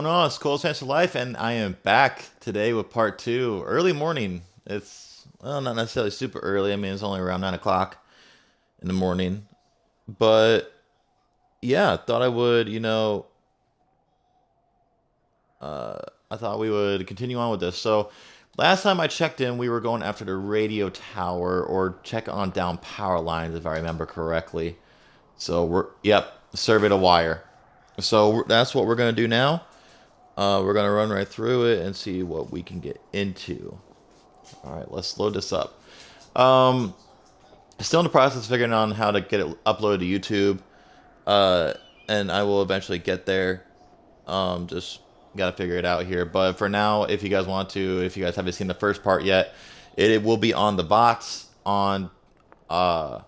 No, it's Cole's Chance of Life, and I am back today with part two. Early morning. It's, well, not necessarily super early. I mean, it's only around 9 o'clock in the morning. But yeah, thought I would, I thought we would continue on with this. So last time I checked in, we were going after the radio tower or check on down power lines, if I remember correctly. So yep, survey the wire. So that's what we're going to do now. We're gonna run right through it and see what we can get into. All right, let's load this up. Um, Still in the process of figuring out how to get it uploaded to YouTube, uh, and I will eventually get there. Just gotta figure it out here. But for now, if you guys want to, if you guys haven't seen the first part yet, it will be on the bots uh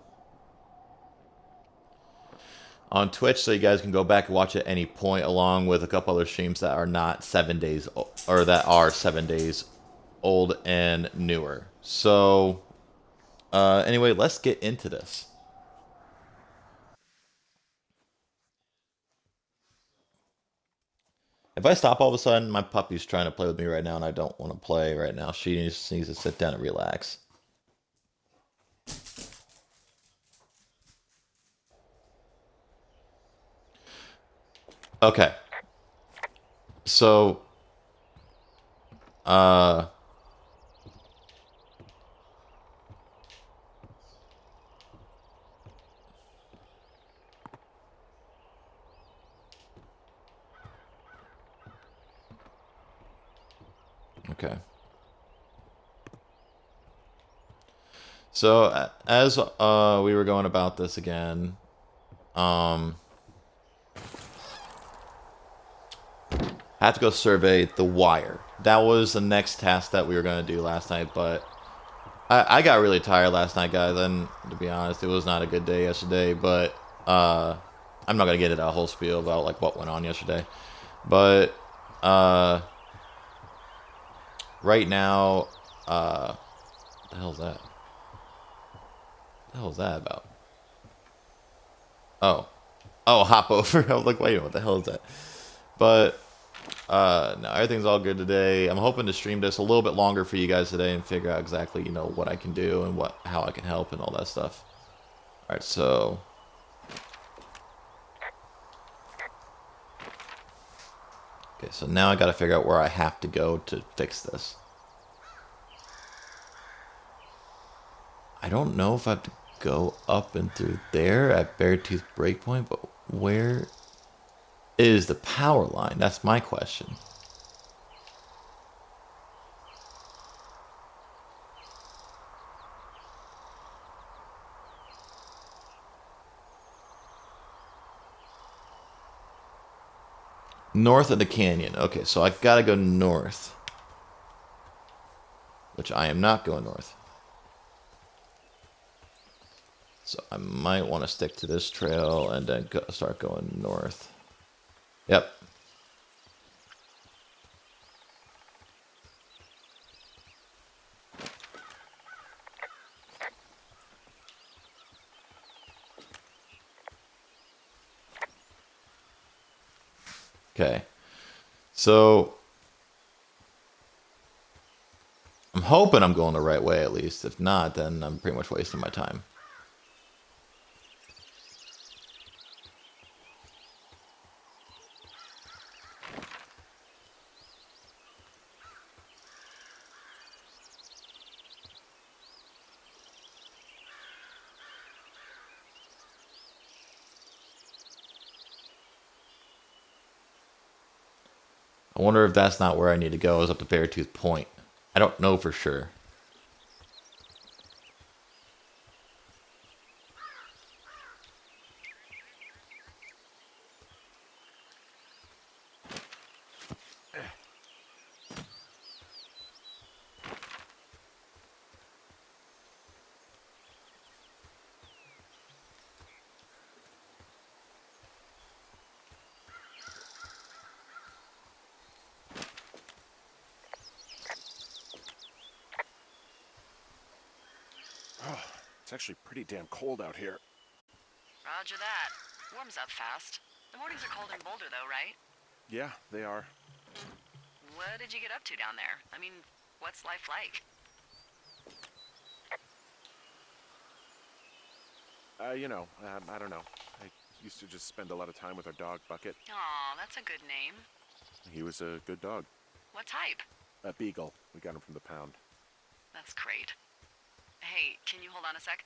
on Twitch, so you guys can go back and watch at any point, along with a couple other streams that are not 7 days or that are 7 days old and newer. So, anyway, let's get into this. If I stop all of a sudden, my puppy's trying to play with me right now, and I don't want to play right now. She just needs to sit down and relax. Okay, so, uh, okay. So, as we were going about this again, um, I have to go survey the wire. That was the next task that we were going to do last night, but I got really tired last night, guys, and to be honest, it was not a good day yesterday, but I'm not going to get into a whole spiel about like what went on yesterday. But uh, right now, what the hell's that? What the hell's that about? Oh. Oh, hop over. I was like, wait a minute, what the hell is that? But no, everything's all good today. I'm hoping to stream this a little bit longer for you guys today and figure out exactly, what I can do and how I can help and all that stuff. All right, so okay, so now I got to figure out where I have to go to fix this. I don't know if I have to go up and through there at Beartooth Breakpoint, but where is the power line? That's my question. North of the canyon. Okay, so I gotta go north. Which I am not going north. So I might want to stick to this trail and then start going north. Yep. Okay. So I'm hoping I'm going the right way at least. If not, then I'm pretty much wasting my time. I wonder if that's not where I need to go, is up to Beartooth Point. I don't know for sure. Oh, it's actually pretty damn cold out here. Roger that. Warms up fast. The mornings are cold in Boulder, though, right? Yeah, they are. What did you get up to down there? I mean, what's life like? I don't know. I used to just spend a lot of time with our dog, Bucket. Aw, that's a good name. He was a good dog. What type? A beagle. We got him from the pound. That's great. Hey, can you hold on a sec?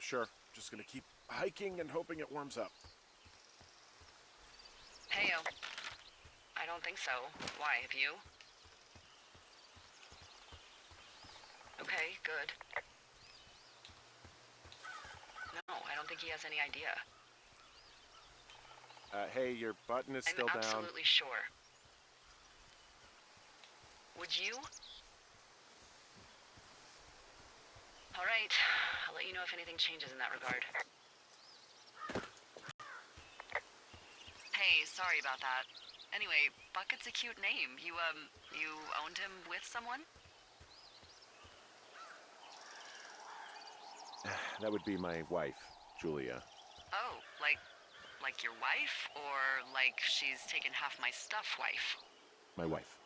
Sure. Just gonna keep hiking and hoping it warms up. Heyo. I don't think so. Why, have you? Okay, good. No, I don't think he has any idea. Hey, your button is still I'm down. absolutely sure. Would you? All right. I'll let you know if anything changes in that regard. Hey, sorry about that. Anyway, Bucket's a cute name. You owned him with someone? That would be my wife, Julia. Oh, like your wife? Or like she's taken half my stuff wife? My wife.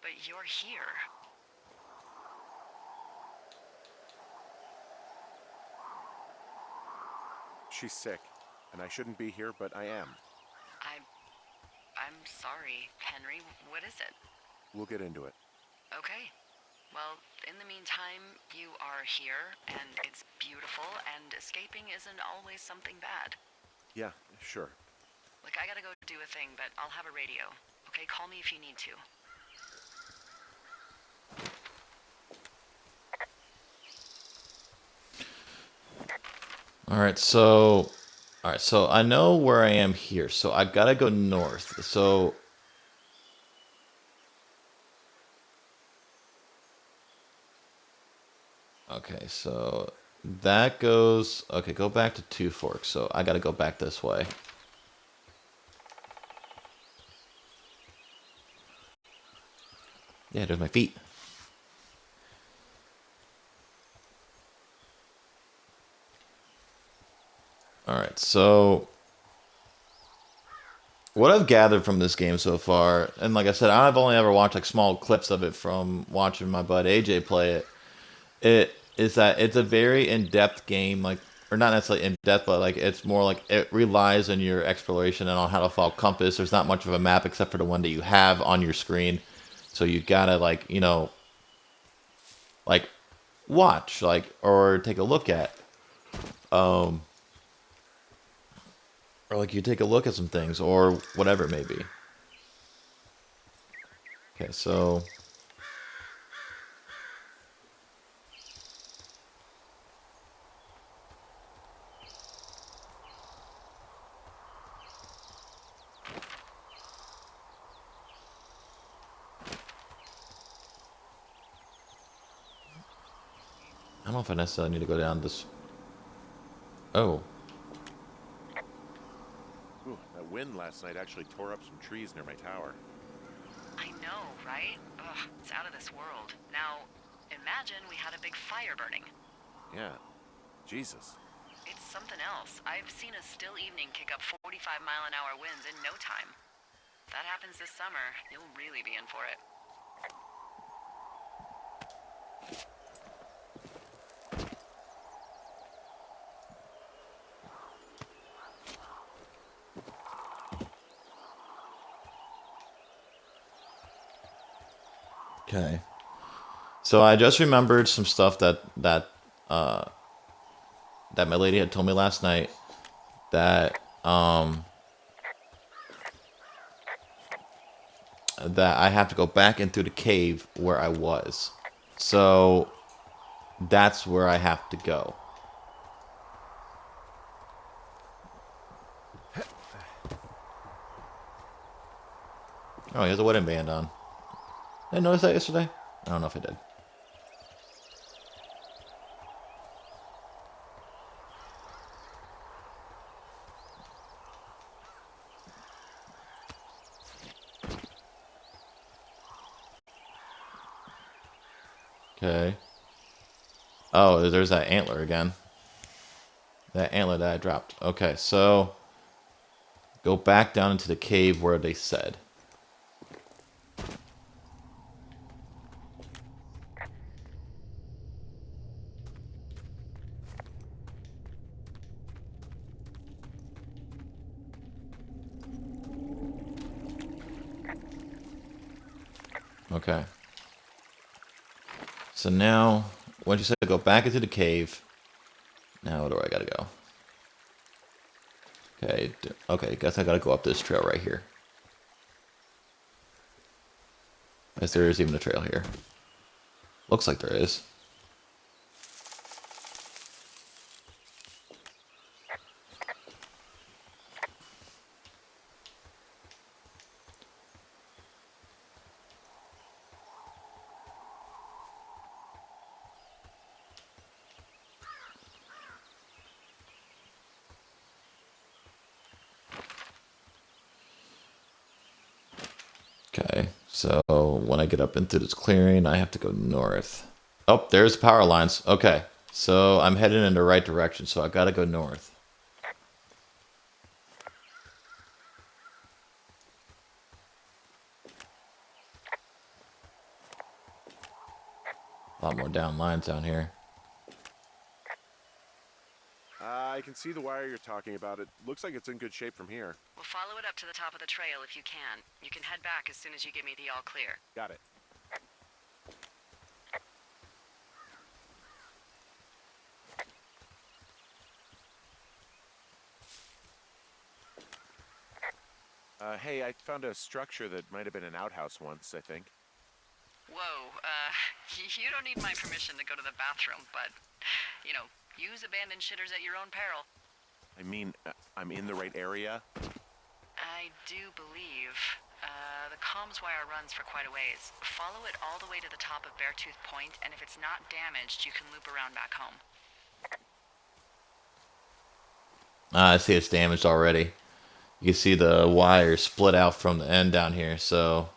But you're here. She's sick, and I shouldn't be here, but I am. I'm sorry, Henry. What is it? We'll get into it. Okay. Well, in the meantime, you are here, and it's beautiful, and escaping isn't always something bad. Yeah, sure. Look, I gotta go do a thing, but I'll have a radio. Okay, call me if you need to. All right, so I know where I am here, so I gotta go north. So, okay, so that goes. Okay, go back to Two Forks. So I gotta go back this way. Yeah, there's my feet. All right, so what I've gathered from this game so far, and like I said, I've only ever watched like small clips of it from watching my bud AJ play it. It is that it's a very in-depth game, like, or not necessarily in-depth, but like it's more like it relies on your exploration and on how to follow compass. There's not much of a map except for the one that you have on your screen, so you gotta like watch or take a look at, or like you take a look at some things or whatever it may be. Okay, so I don't know if I necessarily need to go down this. Oh, Ooh, that wind last night actually tore up some trees near my tower. I know, right? Ugh, it's out of this world. Now, imagine we had a big fire burning. Yeah. Jesus. It's something else. I've seen a still evening kick up 45-mile-an-hour winds in no time. If that happens this summer, you'll really be in for it. okay. So I just remembered some stuff that my lady had told me last night that that I have to go back into the cave where I was. So that's where I have to go. Oh, he has a wedding band on. Did I notice that yesterday? I don't know if I did. Okay. Oh, there's that antler again. That antler that I dropped. Okay, so go back down into the cave where they said. Okay. So now, once you said go back into the cave, now where do I gotta go? Okay, okay, guess I gotta go up this trail right here. Guess there is even a trail here. Looks like there is. Okay, so when I get up into this clearing, I have to go north. Oh, there's power lines. Okay, so I'm heading in the right direction, so I gotta go north. A lot more down lines down here. I can see the wire you're talking about. It looks like it's in good shape from here. We'll follow it up to the top of the trail if you can. You can head back as soon as you give me the all clear. Got it. Hey, I found a structure that might have been an outhouse once, I think. Whoa, you don't need my permission to go to the bathroom, but, you know, use abandoned shitters at your own peril. I mean, I'm in the right area. I do believe. The comms wire runs for quite a ways. Follow it all the way to the top of Beartooth Point, and if it's not damaged, you can loop around back home. Ah, I see it's damaged already. You can see the wire split out from the end down here, so...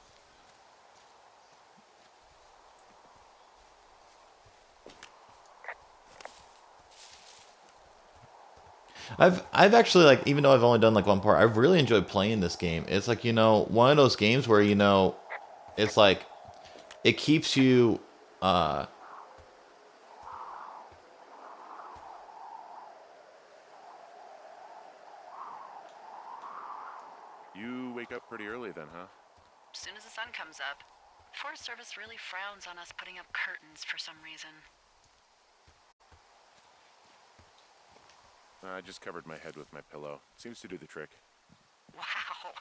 I've actually, like, even though I've only done like one part, I've really enjoyed playing this game. It's like, you know, one of those games where, you know, it's like it keeps you You wake up pretty early then, huh? As soon as the sun comes up. Forest Service really frowns on us putting up curtains for some reason. I just covered my head with my pillow. Seems to do the trick. Wow.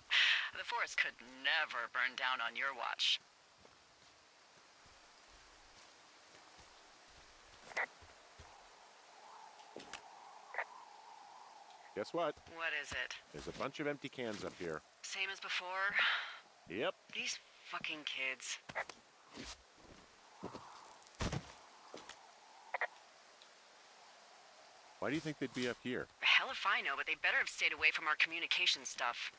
The forest could never burn down on your watch. Guess what? What is it? There's a bunch of empty cans up here. Same as before? Yep. These fucking kids. Why do you think they'd be up here? Hell if I know, but they better have stayed away from our communication stuff.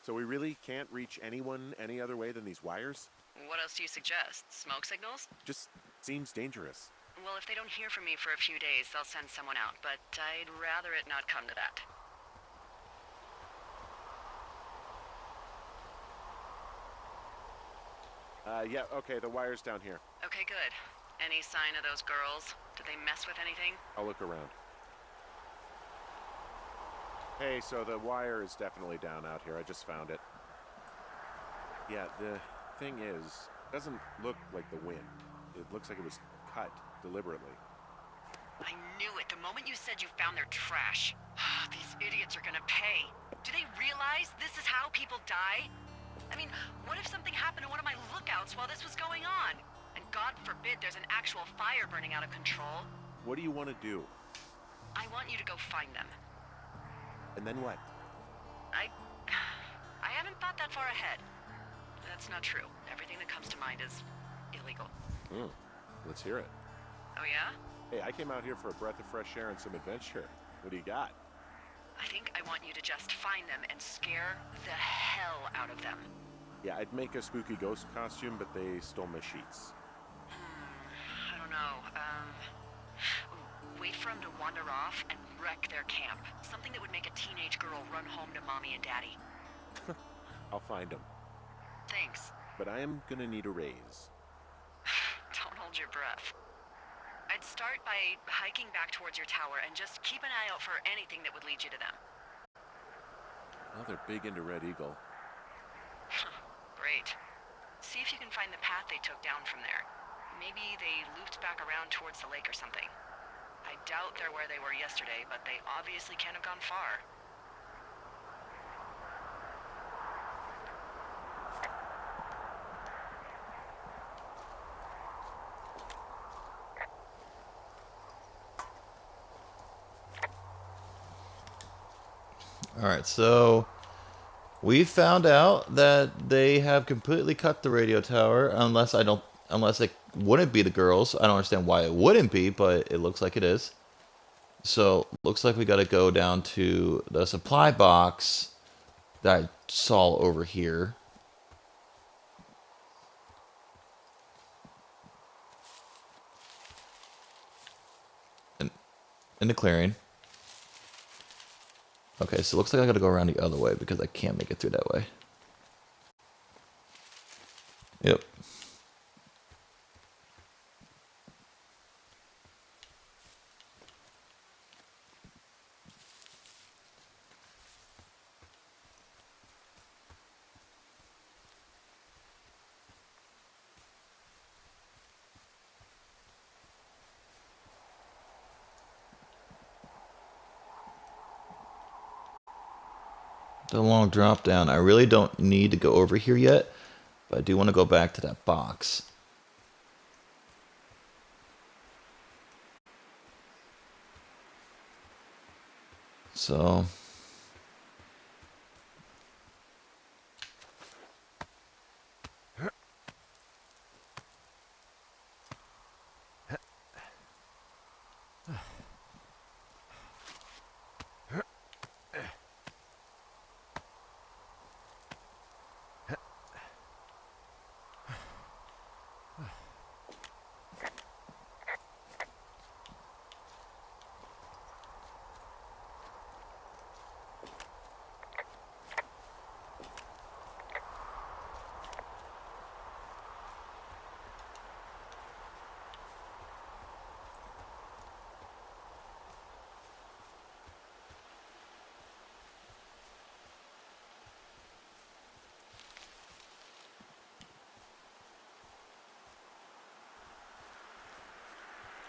So we really can't reach anyone any other way than these wires? What else do you suggest? Smoke signals? Just seems dangerous. Well, if they don't hear from me for a few days, they'll send someone out, but I'd rather it not come to that. Yeah, okay, the wire's down here. Okay, good. Any sign of those girls? Did they mess with anything? I'll look around. Hey, so the wire is definitely down out here. I just found it. Yeah, the thing is, it doesn't look like the wind. It looks like it was cut deliberately. I knew it the moment you said you found their trash. These idiots are gonna pay. Do they realize this is how people die? I mean, what if something happened to one of my lookouts while this was going on? And God forbid there's an actual fire burning out of control. What do you want to do? I want you to go find them. And then what? I haven't thought that far ahead. That's not true. Everything that comes to mind is illegal. Let's hear it. Oh yeah? Hey, I came out here for a breath of fresh air and some adventure. What do you got? I think I want you to just find them and scare the hell out of them. Yeah, I'd make a spooky ghost costume, but they stole my sheets. I don't know. Wait for them to wander off and wreck their camp. Something that would make a teenage girl run home to mommy and daddy. I'll find them. Thanks. But I am gonna need a raise. Don't hold your breath. I'd start by hiking back towards your tower and just keep an eye out for anything that would lead you to them. Well, they're big into Red Eagle. Great. See if you can find the path they took down from there. Maybe they looped back around towards the lake or something. I doubt they're where they were yesterday, but they obviously can't have gone far. All right, so we found out that they have completely cut the radio tower, unless it wouldn't be the girls. I don't understand why it wouldn't be, but it looks like it is. So looks like we got to go down to the supply box that I saw over here. In the clearing. Okay, so it looks like I gotta go around the other way because I can't make it through that way. Yep. The long drop down. I really don't need to go over here yet, but I do want to go back to that box. So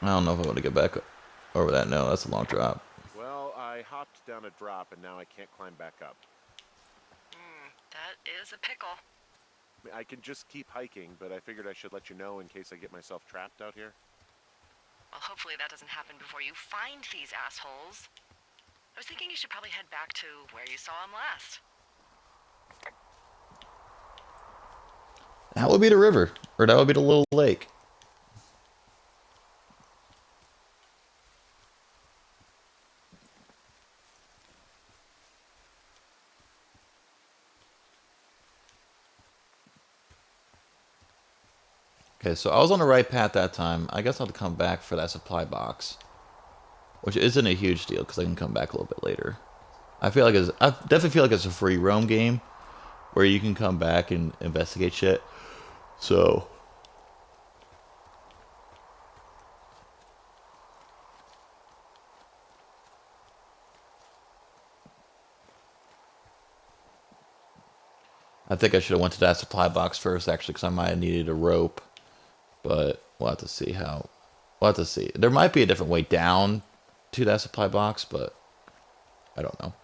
I don't know if I want to get back over that. No, that's a long drop. Well, I hopped down a drop and now I can't climb back up. That is a pickle. I mean, I can just keep hiking, but I figured I should let you know in case I get myself trapped out here. Well, hopefully that doesn't happen before you find these assholes. I was thinking you should probably head back to where you saw them last. That would be the river, or that would be the little lake. Okay, so I was on the right path that time. I guess I'll have to come back for that supply box, which isn't a huge deal because I can come back a little bit later. I definitely feel like it's a free roam game where you can come back and investigate shit. So I think I should have went to that supply box first, actually, because I might have needed a rope. But we'll have to see how. We'll have to see. There might be a different way down to that supply box, but I don't know.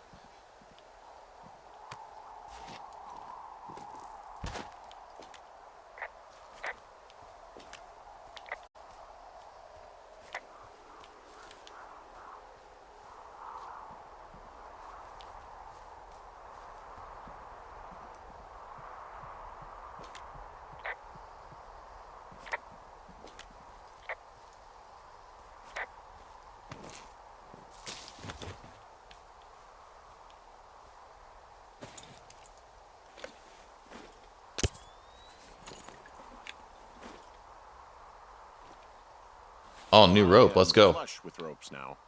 Oh, new rope. Let's go. Flush with ropes now.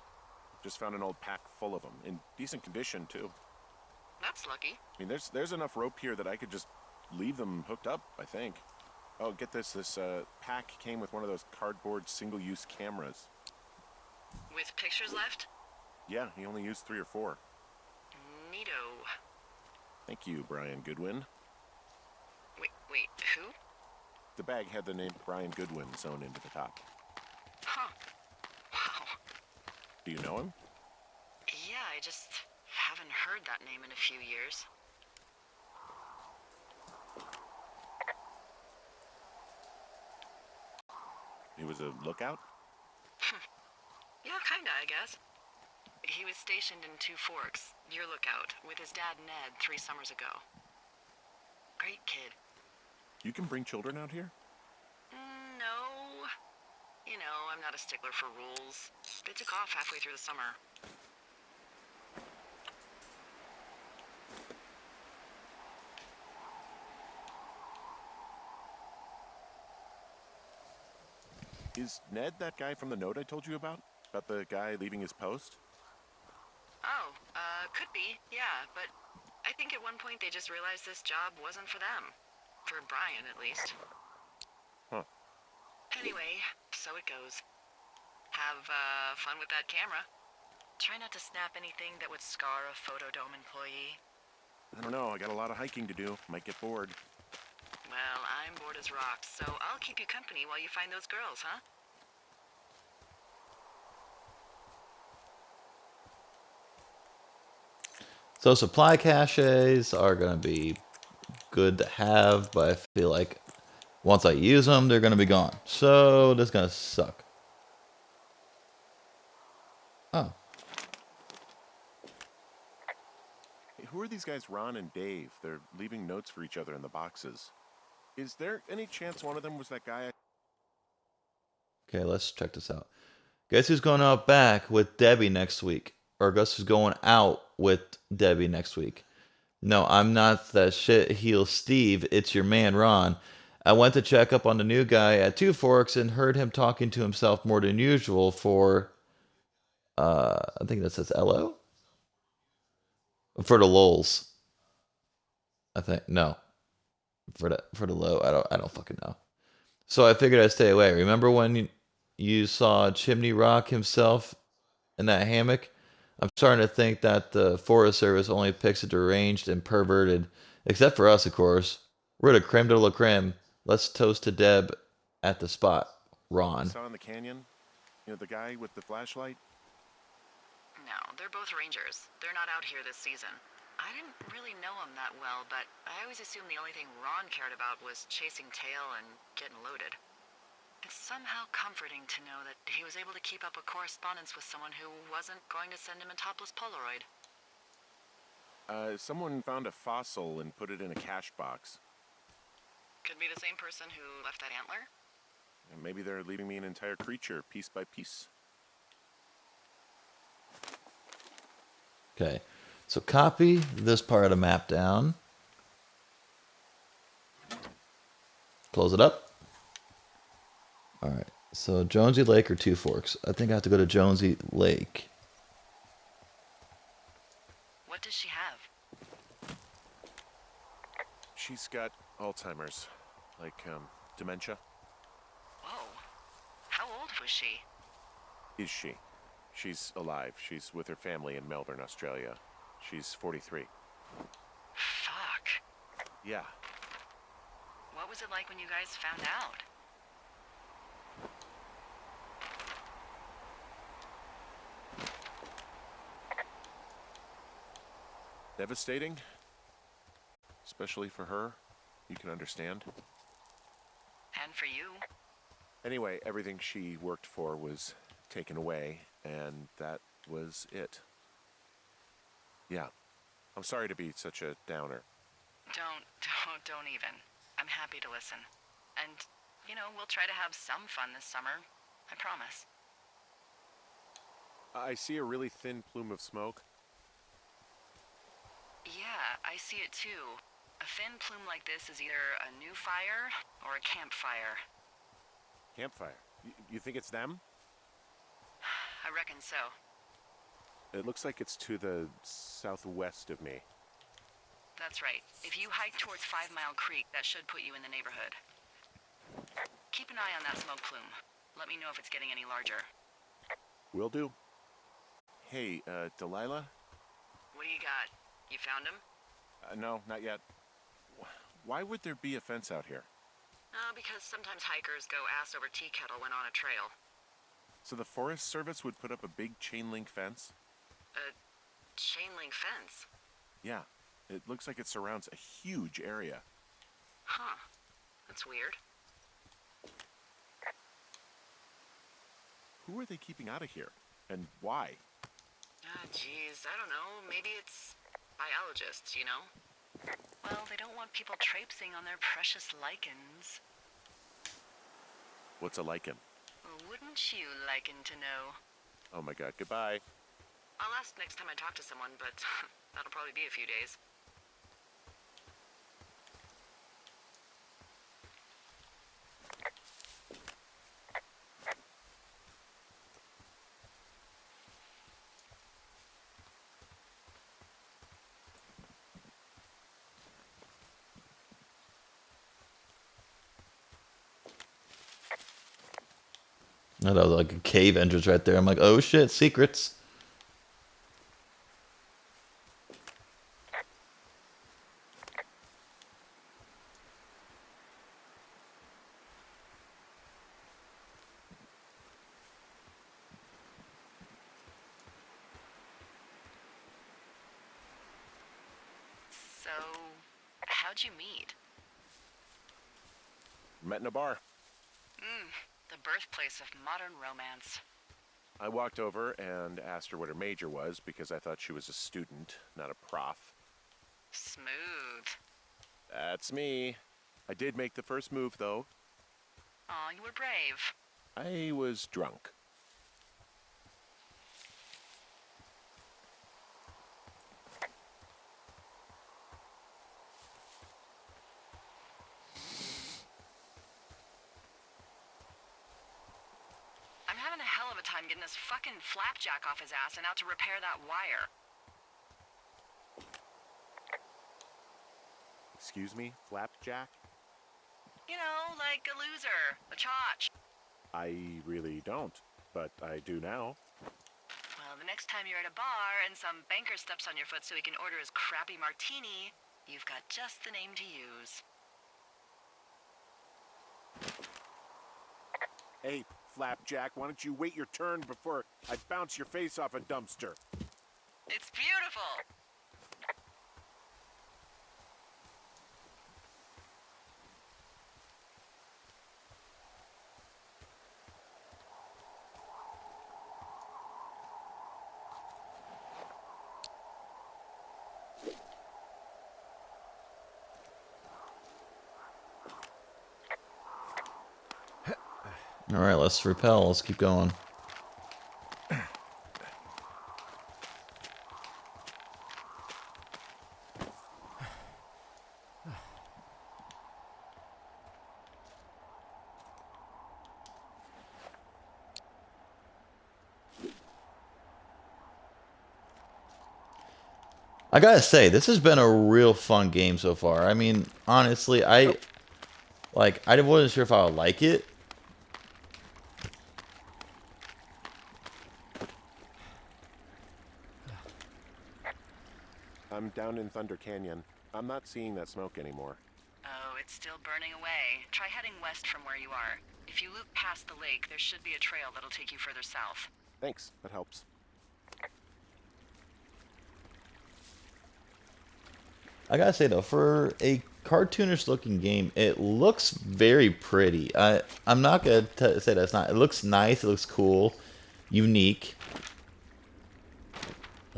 Just found an old pack full of them in decent condition too. That's lucky. I mean, there's enough rope here that I could just leave them hooked up, I think. Oh, get this. This pack came with one of those cardboard single-use cameras. With pictures left? Yeah, he only used 3 or 4. Neato. Thank you, Brian Goodwin. Wait, who? The bag had the name Brian Goodwin sewn into the top. Huh. Wow. Do you know him? Yeah, I just haven't heard that name in a few years. He was a lookout? Yeah, kinda, I guess. He was stationed in Two Forks, your lookout, with his dad Ned 3 summers ago. Great kid. You can bring children out here? No. You know, I'm not a stickler for rules. They took off halfway through the summer. Is Ned that guy from the note I told you about? About the guy leaving his post? Oh, could be, yeah, but I think at one point they just realized this job wasn't for them. For Brian, at least. Huh. Anyway, so it goes. Have, fun with that camera. Try not to snap anything that would scar a Photodome employee. I don't know, I got a lot of hiking to do. Might get bored. Well, I'm bored as rocks, so I'll keep you company while you find those girls, huh? So supply caches are going to be good to have, but I feel like once I use them, they're going to be gone. So this is going to suck. Oh. Hey, who are these guys, Ron and Dave? They're leaving notes for each other in the boxes. Is there any chance one of them was that guy? Okay, let's check this out. Guess who's going out back with Debbie next week? Or guess who's going out with Debbie next week? No, I'm not that shit heel Steve. It's your man Ron. I went to check up on the new guy at Two Forks and heard him talking to himself more than usual for I think that says LO? For the lols. I think no. For the low, I don't fucking know. So I figured I'd stay away. Remember when you saw Chimney Rock himself in that hammock? I'm starting to think that the Forest Service only picks the deranged and perverted, except for us, of course. We're the creme de la creme. Let's toast to Deb at the spot. You Ron. saw in the canyon? You know, the guy with the flashlight? No, they're both rangers. They're not out here this season. I didn't really know him that well, but I always assumed the only thing Ron cared about was chasing tail and getting loaded. It's somehow comforting to know that he was able to keep up a correspondence with someone who wasn't going to send him a topless Polaroid. Someone found a fossil and put it in a cache box. Could be the same person who left that antler? And maybe they're leaving me an entire creature, piece by piece. Okay. So copy this part of the map down. Close it up. All right. So Jonesy Lake or Two Forks? I think I have to go to Jonesy Lake. What does she have? She's got Alzheimer's. Like, dementia. Whoa. How old was she? Is she? She's alive. She's with her family in Melbourne, Australia. She's 43. Fuck. Yeah. What was it like when you guys found out? Devastating. Especially for her. You can understand. And for you? Anyway, everything she worked for was taken away, and that was it. Yeah. I'm sorry to be such a downer. Don't even. I'm happy to listen. And, you know, we'll try to have some fun this summer. I promise. I see a really thin plume of smoke. Yeah, I see it too. A thin plume like this is either a new fire or a campfire. Campfire. You think it's them? I reckon so. It looks like it's to the southwest of me. That's right. If you hike towards 5 Mile Creek, that should put you in the neighborhood. Keep an eye on that smoke plume. Let me know if it's getting any larger. Will do. Hey, Delilah? What do you got? You found him? No, not yet. Why would there be a fence out here? Because sometimes hikers go ass over tea kettle when on a trail. So the Forest Service would put up a big chain link fence? A chain link fence? Yeah, it looks like it surrounds a huge area. Huh. That's weird. Who are they keeping out of here? And why? Geez, I don't know. Maybe it's biologists, you know? Well, they don't want people traipsing on their precious lichens. What's a lichen? Well, wouldn't you liken to know? Oh my god, goodbye. I'll ask next time I talk to someone, but that'll probably be a few days. I know, like a cave entrance right there. I'm like, oh shit, secrets. So, how'd you meet? Met in a bar. The birthplace of modern romance. I walked over and asked her what her major was because I thought she was a student, not a prof. Smooth. That's me. I did make the first move, though. Aw, you were brave. I was drunk. I'm having a hell of a time getting this fucking flapjack off his ass and out to repair that wire. Excuse me, Flapjack? You know, like a loser, a chotch. I really don't, but I do now. Well, the next time you're at a bar and some banker steps on your foot so he can order his crappy martini, you've got just the name to use. Hey, Flapjack, why don't you wait your turn before I bounce your face off a dumpster? It's beautiful. All right, let's repel. Let's keep going. I gotta say, this has been a real fun game so far. I mean, honestly, I wasn't sure if I would like it. I'm down in Thunder Canyon. I'm not seeing that smoke anymore. Oh, it's still burning away. Try heading west from where you are. If you loop past the lake, there should be a trail that'll take you further south. Thanks, that helps. I gotta say though, for a cartoonish looking game, it looks very pretty. I'm not gonna say that's not. It looks nice. It looks cool, unique.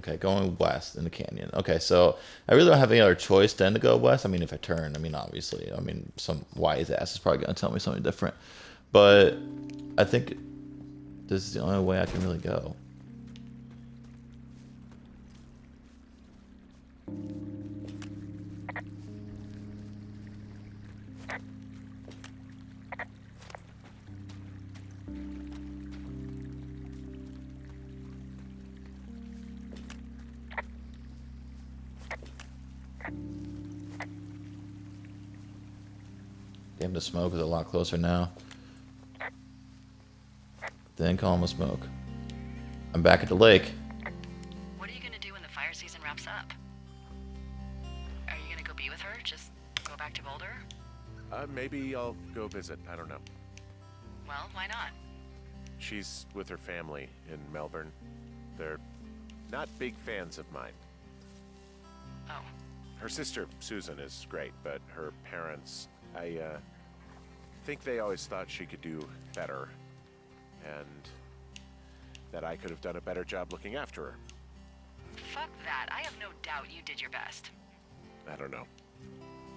Okay, going west in the canyon. Okay, so I really don't have any other choice than to go west. I mean, if I turn, I mean, obviously, I mean, some wise ass is probably gonna tell me something different. But I think this is the only way I can really go. Damn, the smoke is a lot closer now. Then call him a smoke. I'm back at the lake. What are you gonna do when the fire season wraps up? Are you gonna go be with her? Just go go back to Boulder? Maybe I'll go visit. I don't know. Well, why not? She's with her family in Melbourne. They're not big fans of mine. Oh. Her sister, Susan, is great, but her parents, I think they always thought she could do better. And that I could have done a better job looking after her. Fuck that. I have no doubt you did your best. I don't know.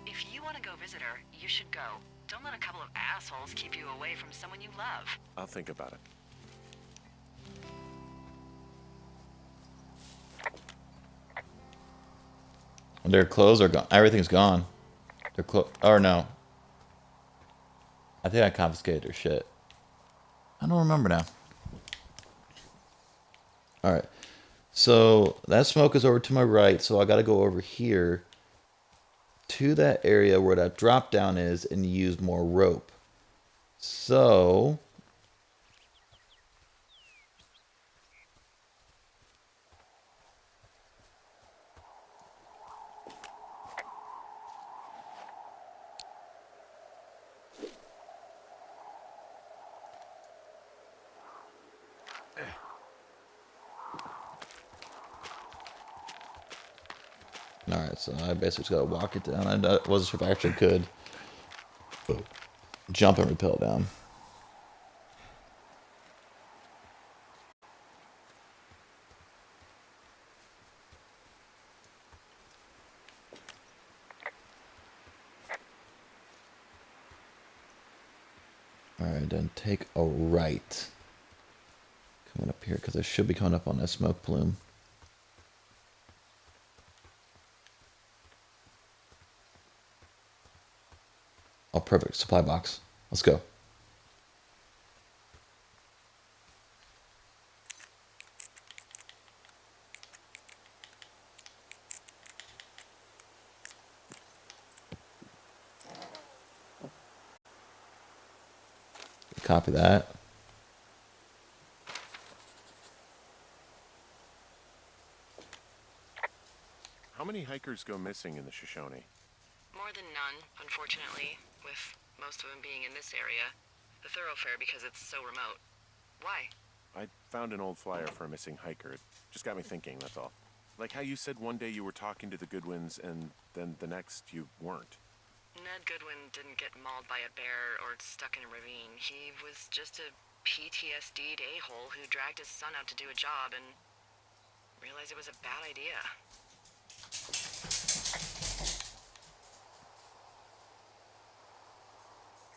If you want to go visit her, you should go. Don't let a couple of assholes keep you away from someone you love. I'll think about it. Their clothes are gone. Everything's gone. Their clothes. Or no. I think I confiscated their shit. I don't remember now. Alright. So that smoke is over to my right. So I got to go over here to that area where that drop down is and use more rope. So alright, so I basically just gotta walk it down. I wasn't sure if I actually could jump and rappel down. Alright, then take a right. Coming up here, because I should be coming up on that smoke plume. Oh, perfect. Supply box. Let's go. Copy that. How many hikers go missing in the Shoshone? More than none, unfortunately, with most of them being in this area. The thoroughfare because it's so remote. Why? I found an old flyer for a missing hiker. It just got me thinking, that's all. Like how you said one day you were talking to the Goodwins and then the next you weren't. Ned Goodwin didn't get mauled by a bear or stuck in a ravine. He was just a PTSD'd a-hole who dragged his son out to do a job and realized it was a bad idea.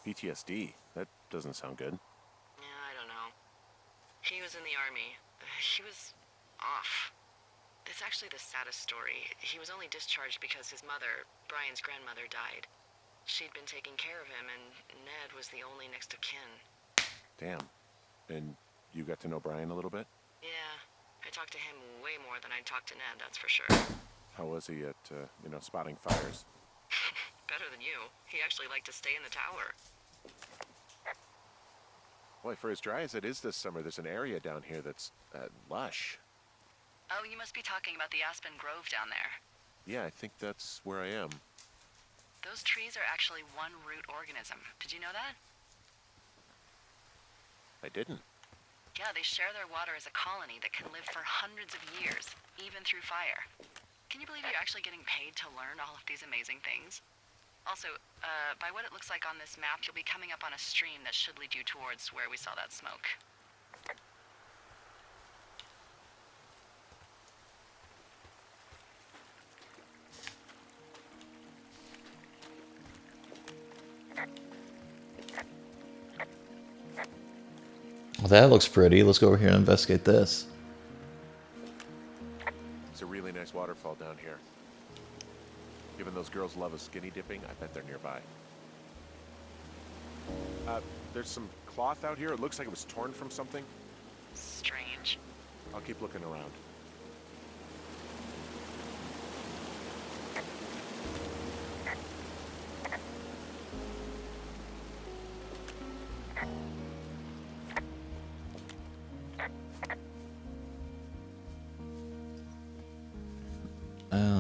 PTSD? That doesn't sound good. Yeah, I don't know. He was in the army. He was off. It's actually the saddest story. He was only discharged because his mother, Brian's grandmother, died. She'd been taking care of him, and Ned was the only next of kin. Damn. And you got to know Brian a little bit? Yeah, I talked to him way more than I talked to Ned, that's for sure. How was he at, spotting fires? Better than you. He actually liked to stay in the tower. Boy, for as dry as it is this summer, there's an area down here that's lush. Oh, you must be talking about the Aspen Grove down there. Yeah, I think that's where I am. Those trees are actually one root organism. Did you know that? I didn't. Yeah, they share their water as a colony that can live for hundreds of years, even through fire. Can you believe you're actually getting paid to learn all of these amazing things? Also, by what it looks like on this map, you'll be coming up on a stream that should lead you towards where we saw that smoke. Well, that looks pretty. Let's go over here and investigate this. It's a really nice waterfall down here. Given those girls love a skinny dipping, I bet they're nearby. There's some cloth out here. It looks like it was torn from something. Strange. I'll keep looking around.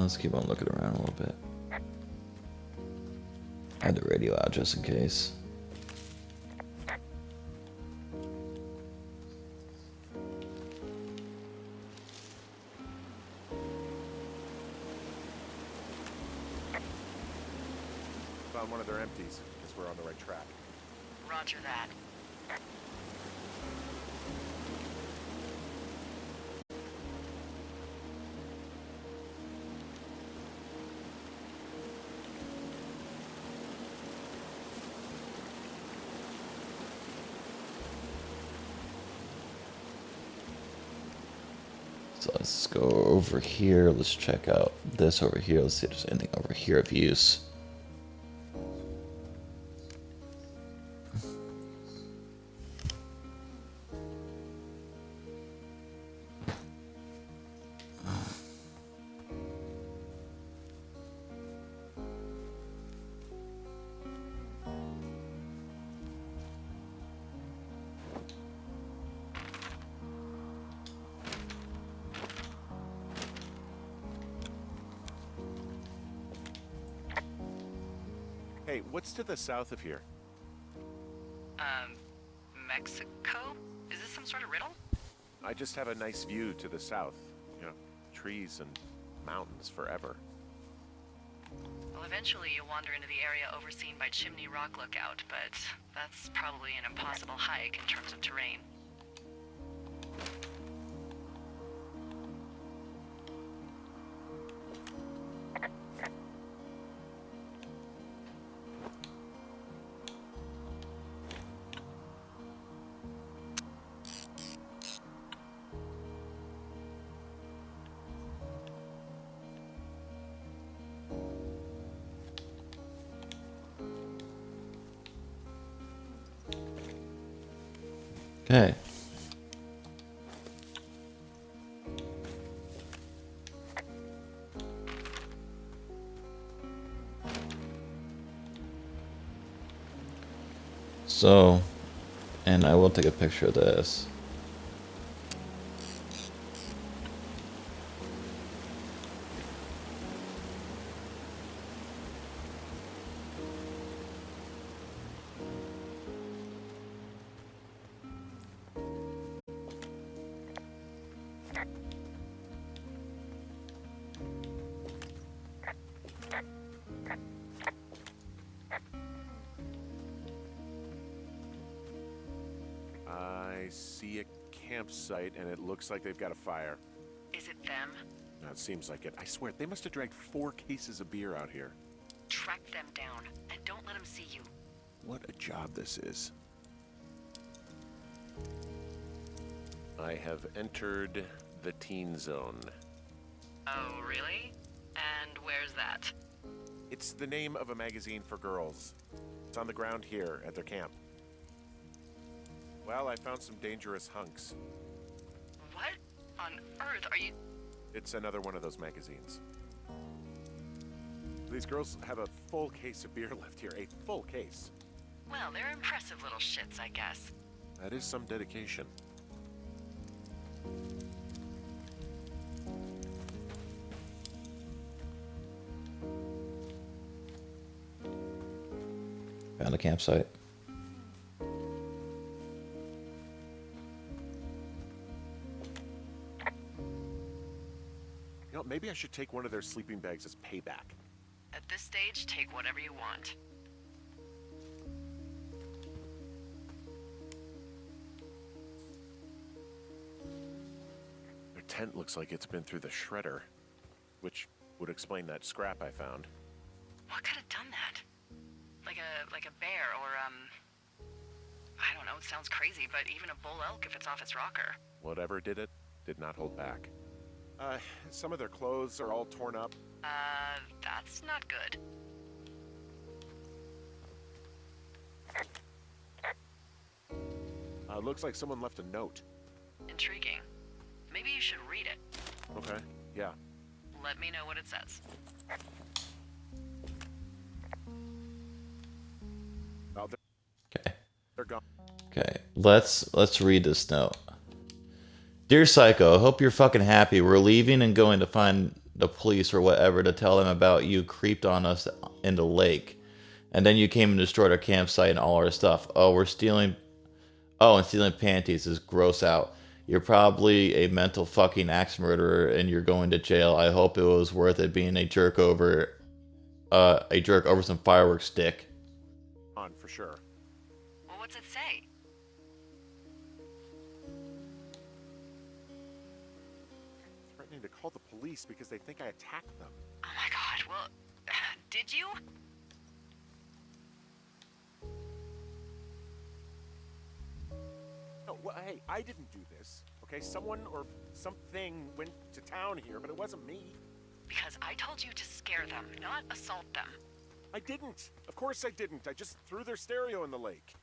Let's keep on looking around a little bit. I had the radio out just in case. Found one of their empties. Guess we're on the right track. Roger that. So let's go over here. Let's check out this over here. Let's see if there's anything over here of use. Hey, what's to the south of here? Mexico? Is this some sort of riddle? I just have a nice view to the south. You know, trees and mountains forever. Well, eventually you'll wander into the area overseen by Chimney Rock Lookout, but that's probably an impossible hike in terms of terrain. Okay. So, and I will take a picture of this. I see a campsite, and it looks like they've got a fire. Is it them? That seems like it. I swear, they must have dragged 4 cases of beer out here. Track them down, and don't let them see you. What a job this is. I have entered the teen zone. Oh, really? And where's that? It's the name of a magazine for girls. It's on the ground here at their camp. Well, I found some dangerous hunks. What on earth are you... It's another one of those magazines. These girls have a full case of beer left here. A full case. Well, they're impressive little shits, I guess. That is some dedication. Found a campsite. You know, maybe I should take one of their sleeping bags as payback. At this stage, take whatever you want. Their tent looks like it's been through the shredder, which would explain that scrap I found. What could have done that? Like a bear or, I don't know, it sounds crazy, but even a bull elk if it's off its rocker. Whatever did it, did not hold back. Some of their clothes are all torn up. That's not good. Looks like someone left a note. Intriguing. Maybe you should read it. Okay, yeah. Let me know what it says. Oh, Okay. they're gone. Okay. Let's read this note. Dear Psycho, hope you're fucking happy. We're leaving and going to find the police or whatever to tell them about you creeped on us in the lake. And then you came and destroyed our campsite and all our stuff. Oh, we're stealing. Oh, and stealing panties is gross out. You're probably a mental fucking axe murderer and you're going to jail. I hope it was worth it being a jerk over some fireworks stick. On for sure. Well, what's it say? Threatening to call the police because they think I attacked them. Oh my god, well, did you? No, well, hey, I didn't do this. Okay, someone or something went to town here, but it wasn't me. Because I told you to scare them, not assault them. I didn't. Of course I didn't. I just threw their stereo in the lake.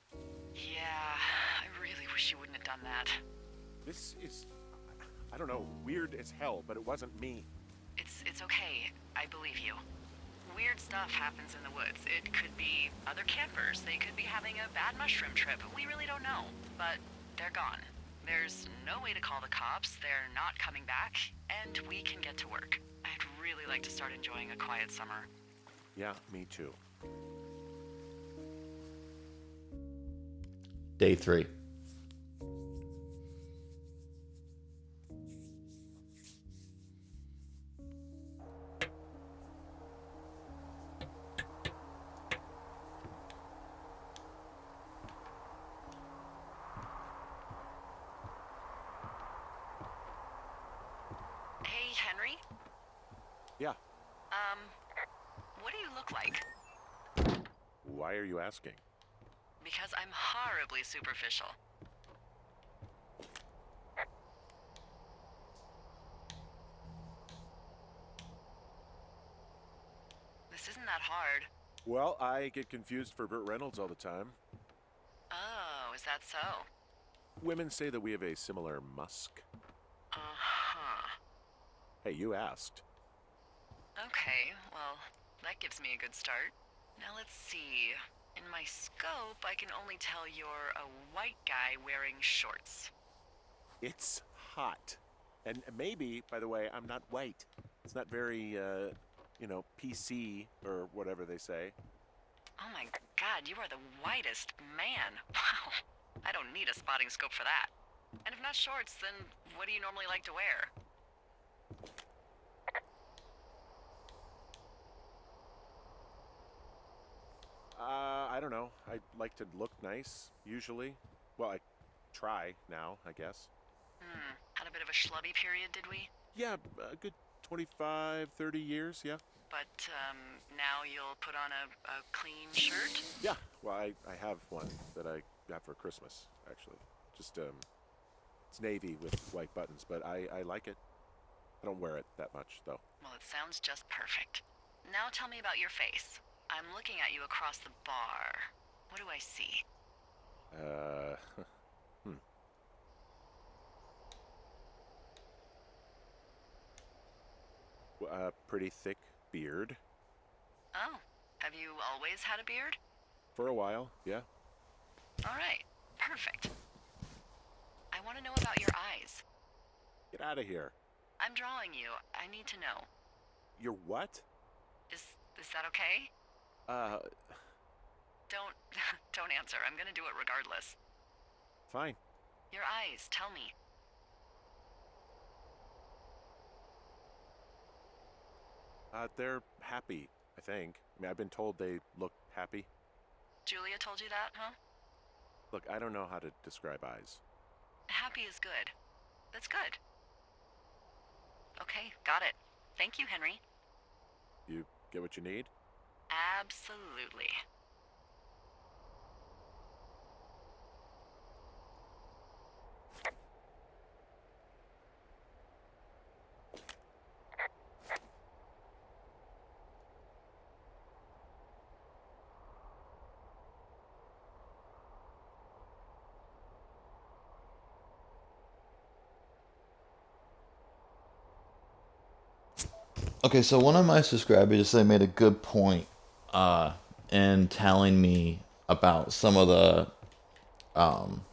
Yeah, I really wish you wouldn't have done that. This is, I don't know, weird as hell, but it wasn't me. It's okay. I believe you. Weird stuff happens in the woods. It could be other campers. They could be having a bad mushroom trip. We really don't know. But they're gone. There's no way to call the cops. They're not coming back. And we can get to work. I'd really like to start enjoying a quiet summer. Yeah, me too. Day 3. Hey, Henry? Yeah. What do you look like? Why are you asking? Because I'm horribly superficial. This isn't that hard. Well, I get confused for Burt Reynolds all the time. Oh, is that so? Women say that we have a similar musk. Uh-huh. Hey, you asked. Okay, well, that gives me a good start. Now let's see. In my scope, I can only tell you're a white guy wearing shorts. It's hot. And maybe, by the way, I'm not white. It's not very, PC or whatever they say. Oh my god, you are the whitest man. Wow. I don't need a spotting scope for that. And if not shorts, then what do you normally like to wear? I don't know. I like to look nice, usually. Well, I try now, I guess. Had a bit of a schlubby period, did we? Yeah, a good 25, 30 years, yeah. But, now you'll put on a clean shirt? Yeah, well, I have one that I got for Christmas, actually. Just, it's navy with white buttons, but I like it. I don't wear it that much, though. Well, it sounds just perfect. Now tell me about your face. I'm looking at you across the bar. What do I see? Pretty thick beard. Oh, have you always had a beard? For a while, yeah. All right, perfect. I want to know about your eyes. Get out of here. I'm drawing you. I need to know. You're what? Is that okay? Don't don't answer. I'm gonna do it regardless. Fine. Your eyes, tell me. They're happy, I think. I mean, I've been told they look happy. Julia told you that, huh? Look, I don't know how to describe eyes. Happy is good. That's good. Okay, got it. Thank you, Henry. You get what you need? Absolutely. Okay, so one of my subscribers, they made a good point in telling me about some of the um,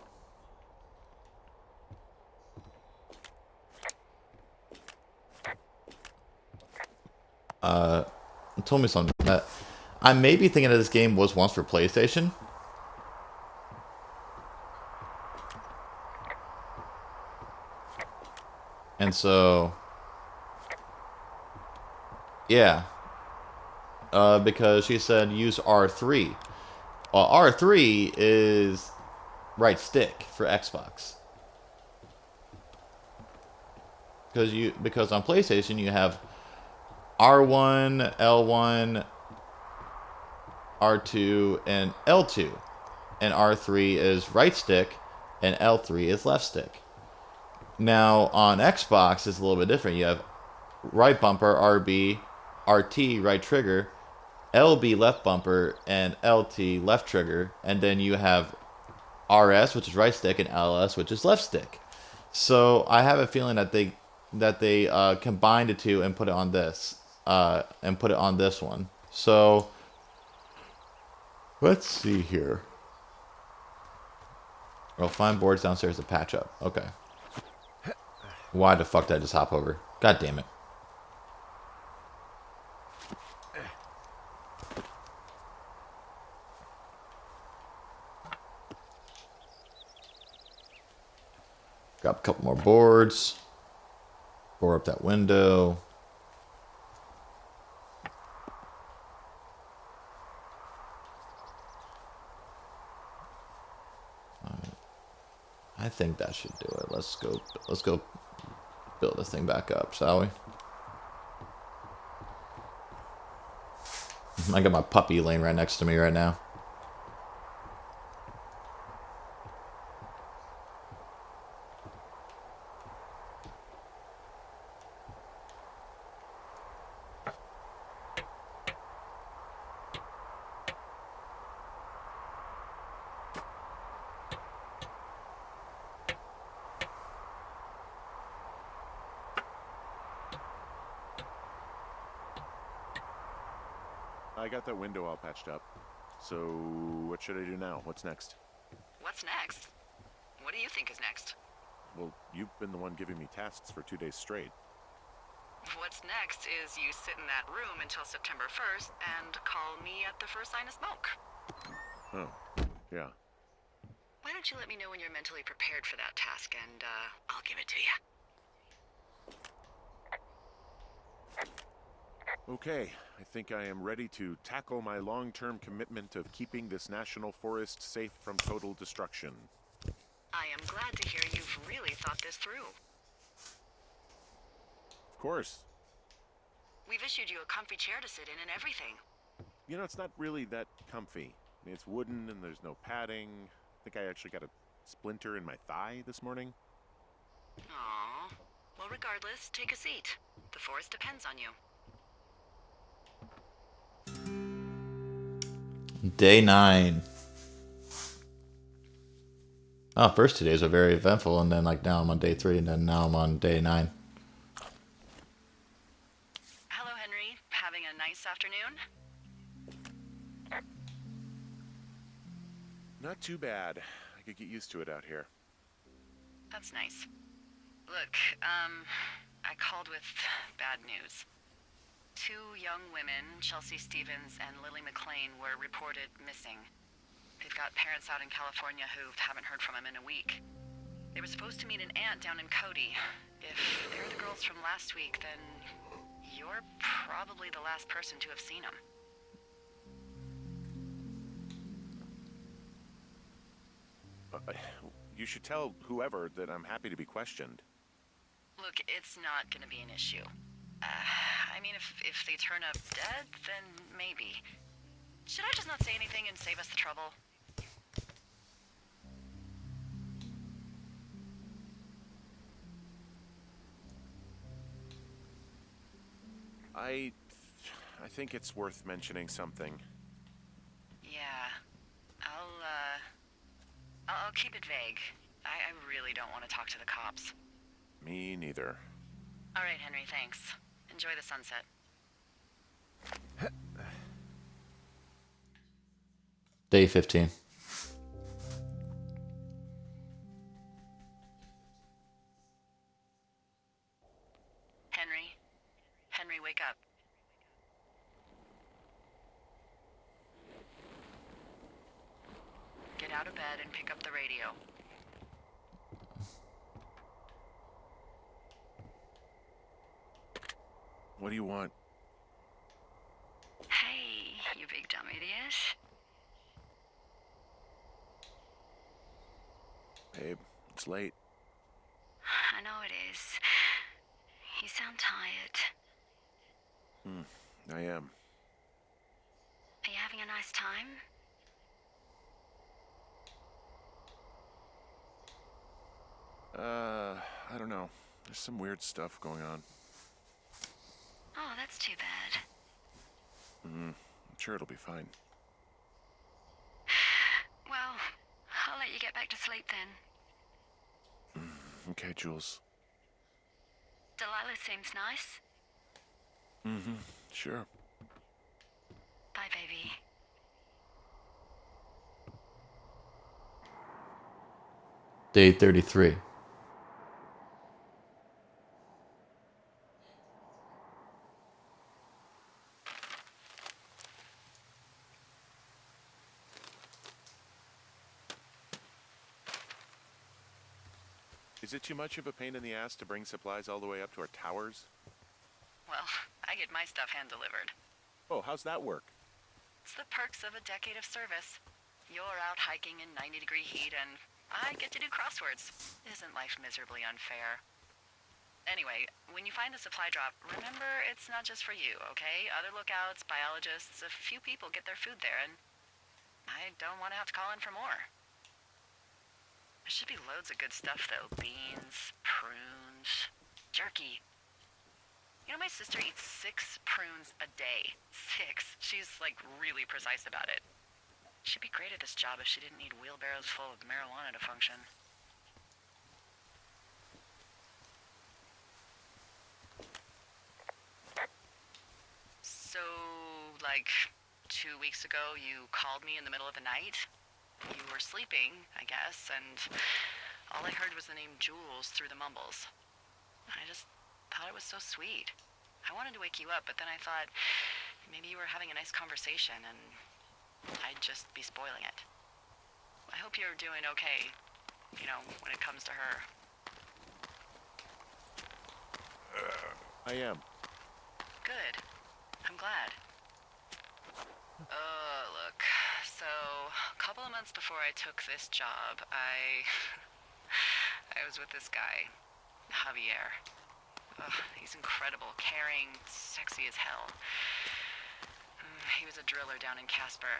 told me something that I may be thinking that this game was once for PlayStation. And so, yeah. Because she said use R3. Well, R3 is right stick for Xbox. Because on PlayStation you have R1, L1, R2, and L2. And R3 is right stick, and L3 is left stick. Now, on Xbox, it's a little bit different. You have right bumper, RB, RT, right trigger, LB, left bumper, and LT, left trigger. And then you have RS, which is right stick, and LS, which is left stick. So I have a feeling that they combined the two and put it on this, and put it on this one. So let's see here. Oh, find boards downstairs to patch up. Okay. Why the fuck did I just hop over? God damn it. Grab a couple more boards. Board up that window. I think that should do it. Let's go build this thing back up, shall we? I got my puppy laying right next to me right now. I got that window all patched up. So, what should I do now? What's next? What's next? What do you think is next? Well, you've been the one giving me tasks for 2 days straight. What's next is you sit in that room until September 1st and call me at the first sign of smoke. Oh, yeah. Why don't you let me know when you're mentally prepared for that task, and I'll give it to you. Okay, I think I am ready to tackle my long-term commitment of keeping this national forest safe from total destruction. I am glad to hear you've really thought this through. Of course. We've issued you a comfy chair to sit in and everything. You know, it's not really that comfy. I mean, it's wooden and there's no padding. I think I actually got a splinter in my thigh this morning. Aww. Well, regardless, take a seat. The forest depends on you. Day 9. Oh, first 2 days were very eventful, and then like now I'm on day 3, and then now I'm on day 9. Hello, Henry. Having a nice afternoon? Not too bad. I could get used to it out here. That's nice. Look, I called with bad news. 2 young women, Chelsea Stevens and Lily McLean, were reported missing. They've got parents out in California who haven't heard from them in a week. They were supposed to meet an aunt down in Cody. If they're the girls from last week, then you're probably the last person to have seen them. You should tell whoever that I'm happy to be questioned. Look, it's not gonna be an issue. I mean, if they turn up dead, then maybe. Should I just not say anything and save us the trouble? I think it's worth mentioning something. Yeah. I'll keep it vague. I really don't want to talk to the cops. Me neither. All right, Henry, thanks. Enjoy the sunset. Day 15. Henry? Henry, wake up. out of bed and pick up the radio. What do you want? Hey, you big dumb idiot. Babe, it's late. I know it is. You sound tired. I am. Are you having a nice time? I don't know. There's some weird stuff going on. Oh, that's too bad. I'm sure it'll be fine. Well, I'll let you get back to sleep then. Okay, Jules. Delilah seems nice. Sure. Bye, baby. Day 33. Is it too much of a pain in the ass to bring supplies all the way up to our towers? Well, I get my stuff hand-delivered. Oh, how's that work? It's the perks of a decade of service. You're out hiking in 90-degree heat, and I get to do crosswords. Isn't life miserably unfair? Anyway, when you find a supply drop, remember it's not just for you, okay? Other lookouts, biologists, a few people get their food there, and I don't want to have to call in for more. There should be loads of good stuff, though. Beans, prunes, jerky. You know, my sister eats 6 prunes a day. 6. She's, like, really precise about it. She'd be great at this job if she didn't need wheelbarrows full of marijuana to function. So, like, 2 weeks ago, you called me in the middle of the night? You were sleeping, I guess, and all I heard was the name Jules through the mumbles. I just thought it was so sweet. I wanted to wake you up, but then I thought maybe you were having a nice conversation and I'd just be spoiling it. I hope you're doing okay, you know, when it comes to her. I am. Good. I'm glad. Look, so a couple of months before I took this job, I was with this guy, Javier. He's incredible, caring, sexy as hell. He was a driller down in Casper.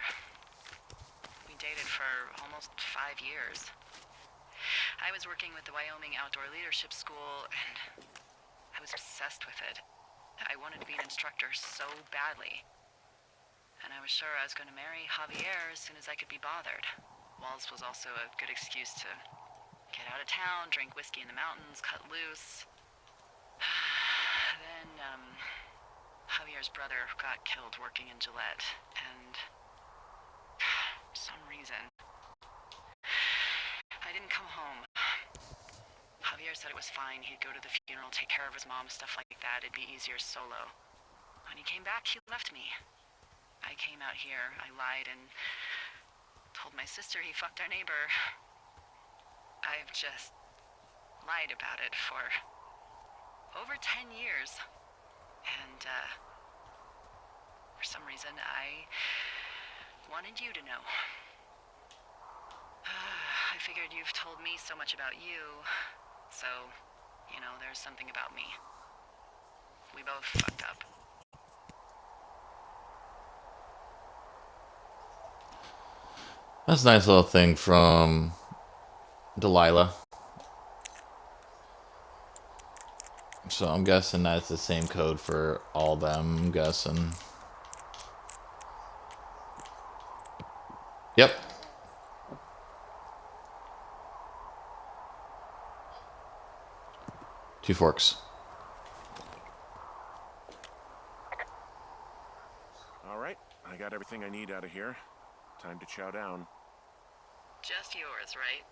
We dated for almost 5 years. I was working with the Wyoming Outdoor Leadership School, and I was obsessed with it. I wanted to be an instructor so badly. And I was sure I was going to marry Javier as soon as I could be bothered. Walls was also a good excuse to get out of town, drink whiskey in the mountains, cut loose. Then, Javier's brother got killed working in Gillette, and for some reason, I didn't come home. Javier said it was fine. He'd go to the funeral, take care of his mom, stuff like that. It'd be easier solo. When he came back, he left me. I came out here, I lied, and told my sister he fucked our neighbor. I've just lied about it for over 10 years. And, for some reason, I wanted you to know. I figured you've told me so much about you, so, you know, there's something about me. We both fucked up. That's a nice little thing from Delilah. So I'm guessing that's the same code for all them, I'm guessing. Yep. Two forks. All right, I got everything I need out of here. Time to chow down. Just yours, right?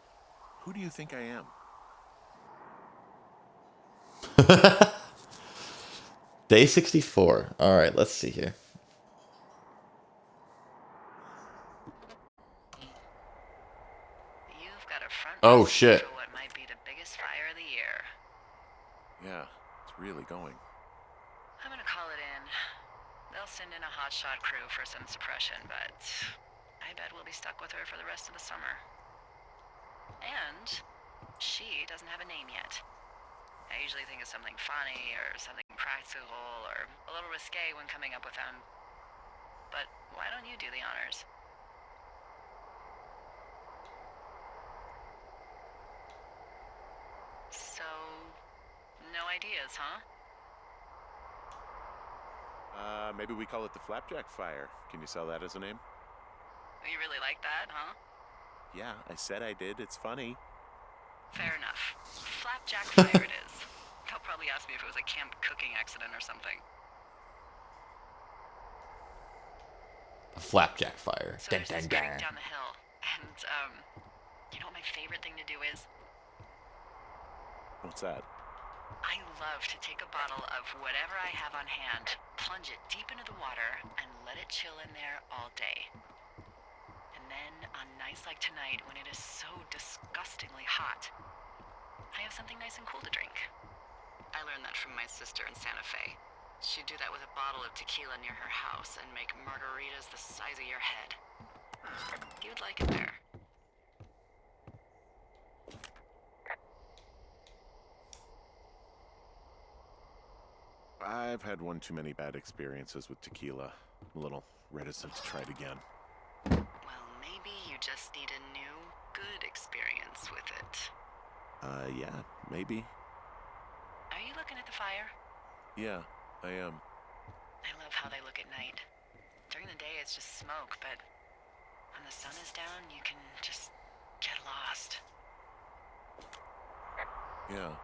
Who do you think I am? Day 64. Alright, let's see here. got a front Oh, row seat shit. for what might be the biggest fire of the year. Yeah, it's really going. I'm gonna call it in. They'll send in a hotshot crew for some suppression, but I bet we'll be stuck with her for the rest of the summer. And she doesn't have a name yet. I usually think of something funny or something practical or a little risque when coming up with them. But why don't you do the honors? So, no ideas, huh? Maybe we call it the Flapjack Fire. Can you sell that as a name? You really like that, huh? Yeah, I said I did. It's funny. Fair enough. Flapjack Fire it is. They'll probably ask me if it was a camp cooking accident or something. A flapjack fire. So there's this creek down the hill, and, you know what my favorite thing to do is? What's that? I love to take a bottle of whatever I have on hand, plunge it deep into the water, and let it chill in there all day. And then, on nights like tonight, when it is so disgustingly hot, I have something nice and cool to drink. I learned that from my sister in Santa Fe. She'd do that with a bottle of tequila near her house and make margaritas the size of your head. You'd like it there. I've had one too many bad experiences with tequila. I'm a little reticent to try it again. Well, maybe you just need a new, good experience with it. Yeah, maybe. Are you looking at the fire? Yeah, I am. I love how they look at night. During the day, it's just smoke, but when the sun is down, you can just get lost. Yeah.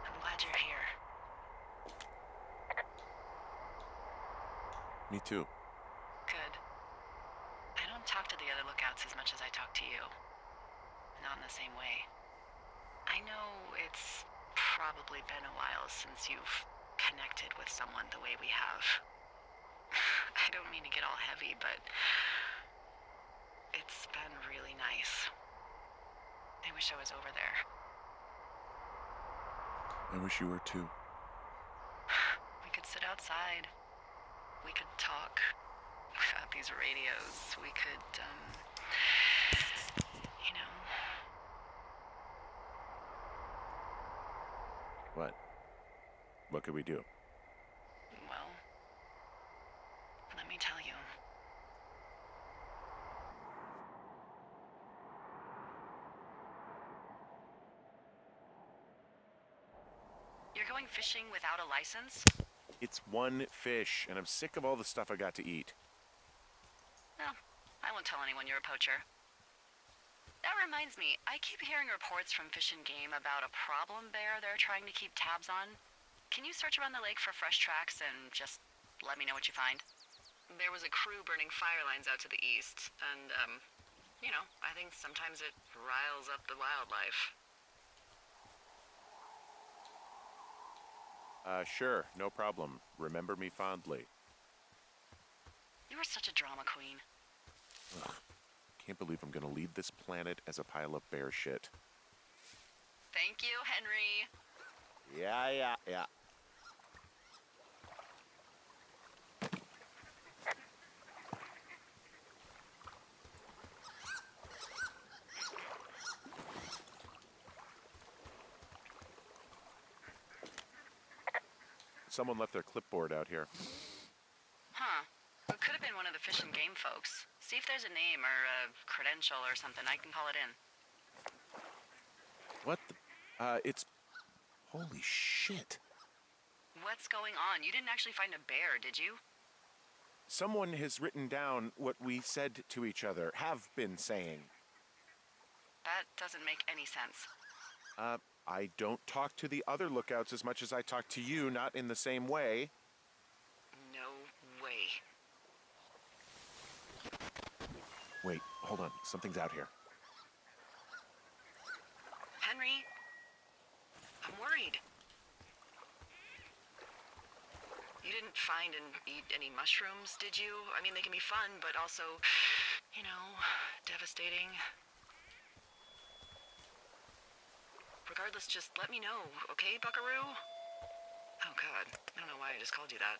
I'm glad you're here. Me too. Good. I don't talk to the other lookouts as much as I talk to you. Not in the same way. I know it's probably been a while since you've connected with someone the way we have. I don't mean to get all heavy, but it's been really nice. I wish I was over there. I wish you were too. We could sit outside. We could talk about these radios. We could, you know. What? What could we do? Well, let me tell you. You're going fishing without a license? It's one fish, and I'm sick of all the stuff I got to eat. No, I won't tell anyone you're a poacher. That reminds me, I keep hearing reports from Fish and Game about a problem bear they're trying to keep tabs on. Can you search around the lake for fresh tracks and just let me know what you find? There was a crew burning fire lines out to the east, and, you know, I think sometimes it riles up the wildlife. Sure, no problem. Remember me fondly. You are such a drama queen. Ugh. Can't believe I'm gonna leave this planet as a pile of bear shit. Thank you, Henry. Yeah. Someone left their clipboard out here. Huh. It could have been one of the Fish and Game folks. See if there's a name or a credential or something. I can call it in. What the? It's... Holy shit. What's going on? You didn't actually find a bear, did you? Someone has written down what we said to each other, have been saying. That doesn't make any sense. I don't talk to the other lookouts as much as I talk to you, not in the same way. No way. Wait, hold on. Something's out here. Henry, I'm worried. You didn't find and eat any mushrooms, did you? I mean, they can be fun, but also You know, devastating. Regardless, just let me know, okay, buckaroo? Oh god, I don't know why I just called you that.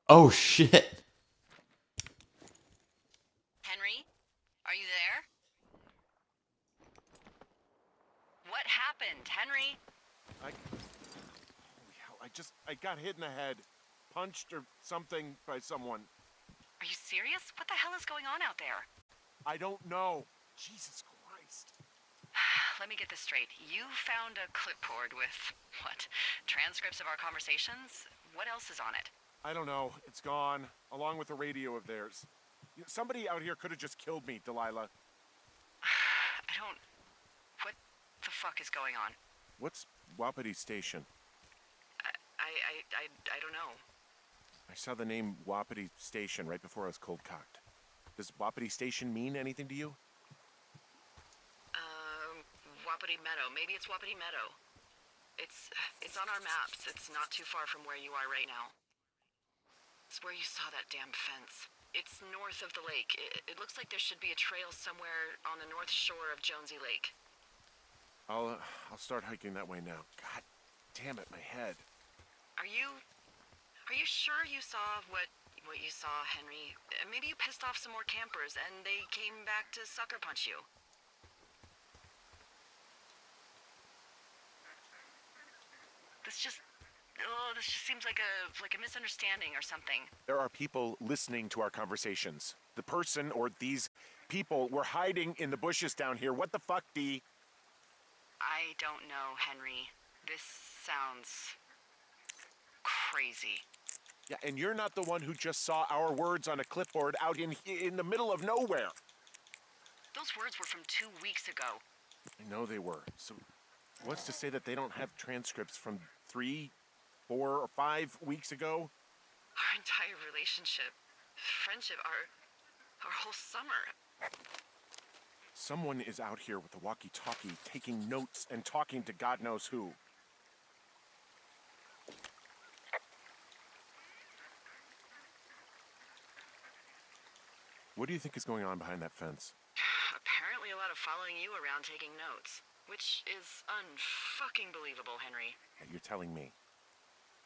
Oh shit. Henry? Are you there? What happened, Henry? Holy hell, I got hit in the head. Punched or something by someone. Are you serious? What the hell is going on out there? I don't know. Jesus Christ. Let me get this straight. You found a clipboard with, what, transcripts of our conversations? What else is on it? I don't know. It's gone, along with the radio of theirs. Somebody out here could have just killed me, Delilah. I don't... What the fuck is going on? What's Wapiti Station? I don't know. I saw the name Wapiti Station right before I was cold-cocked. Does Wapiti Station mean anything to you? Wapiti Meadow. Maybe it's Wapiti Meadow. It's on our maps. It's not too far from where you are right now. It's where you saw that damn fence. It's north of the lake. It looks like there should be a trail somewhere on the north shore of Jonesy Lake. I'll start hiking that way now. God damn it, my head. Are you sure you saw what you saw, Henry? Maybe you pissed off some more campers and they came back to sucker punch you. This just seems like a misunderstanding or something. There are people listening to our conversations. The person or these people were hiding in the bushes down here. What the fuck, Dee? I don't know, Henry. This sounds crazy. Yeah, and you're not the one who just saw our words on a clipboard out in the middle of nowhere. Those words were from 2 weeks ago. I know they were. So what's to say that they don't have transcripts from 3, 4, or 5 weeks ago? Our entire relationship, friendship, our whole summer. Someone is out here with a walkie-talkie taking notes and talking to God knows who. What do you think is going on behind that fence? Apparently a lot of following you around taking notes. Which is unfucking believable, Henry. You're telling me.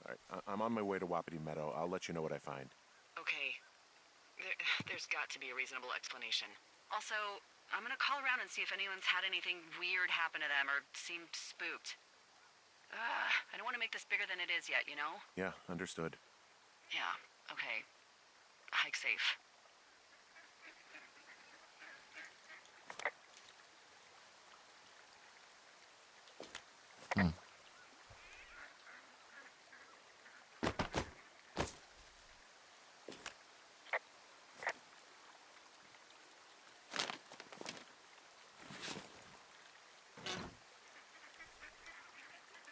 All right, I'm on my way to Wapiti Meadow. I'll let you know what I find. Okay. There's got to be a reasonable explanation. Also, I'm gonna call around and see if anyone's had anything weird happen to them or seemed spooked. I don't want to make this bigger than it is yet, you know? Yeah, understood. Yeah, okay. Hike safe.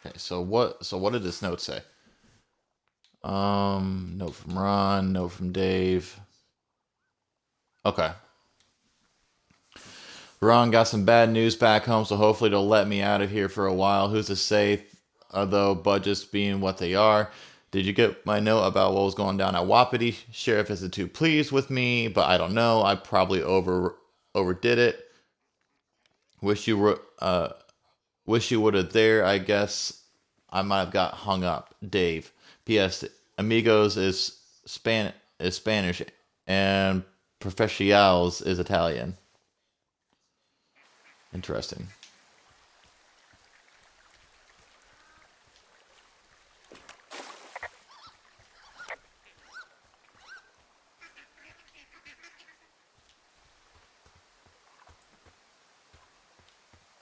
Okay, so what did this note say? Note from Ron, note from Dave. Okay. Ron got some bad news back home, so hopefully they'll let me out of here for a while. Who's to say, though, budgets being what they are. Did you get my note about what was going down at Wapiti? Sheriff isn't too pleased with me, but I don't know. I probably overdid it. Wish you would have there. I guess I might have got hung up. Dave. P.S. Amigos is Spanish, and Professionals is Italian. Interesting.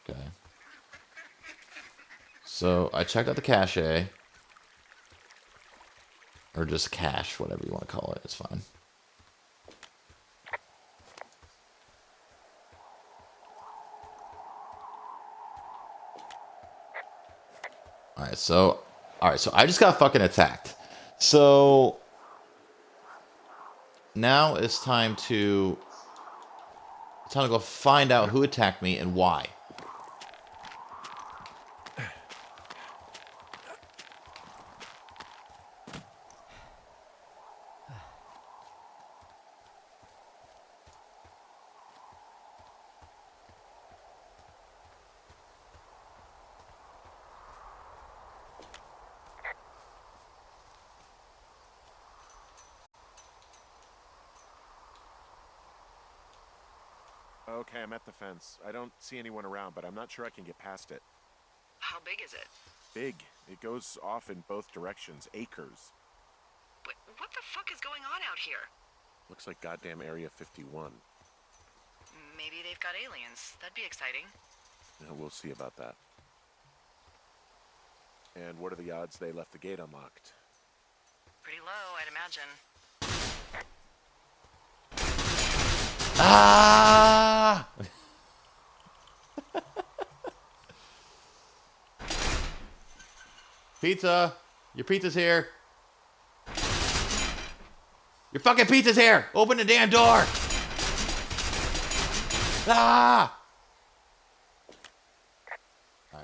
Okay. So I checked out the cache. Or just cache, whatever you want to call it. It's fine. Alright, so I just got fucking attacked. So now it's time to go find out who attacked me and why. Okay, I'm at the fence. I don't see anyone around, but I'm not sure I can get past it. How big is it? Big. It goes off in both directions. Acres. What the fuck is going on out here? Looks like goddamn Area 51. Maybe they've got aliens. That'd be exciting. Yeah, we'll see about that. And what are the odds they left the gate unlocked? Pretty low, I'd imagine. Ah! Pizza! Your pizza's here! Your fucking pizza's here! Open the damn door! Ah!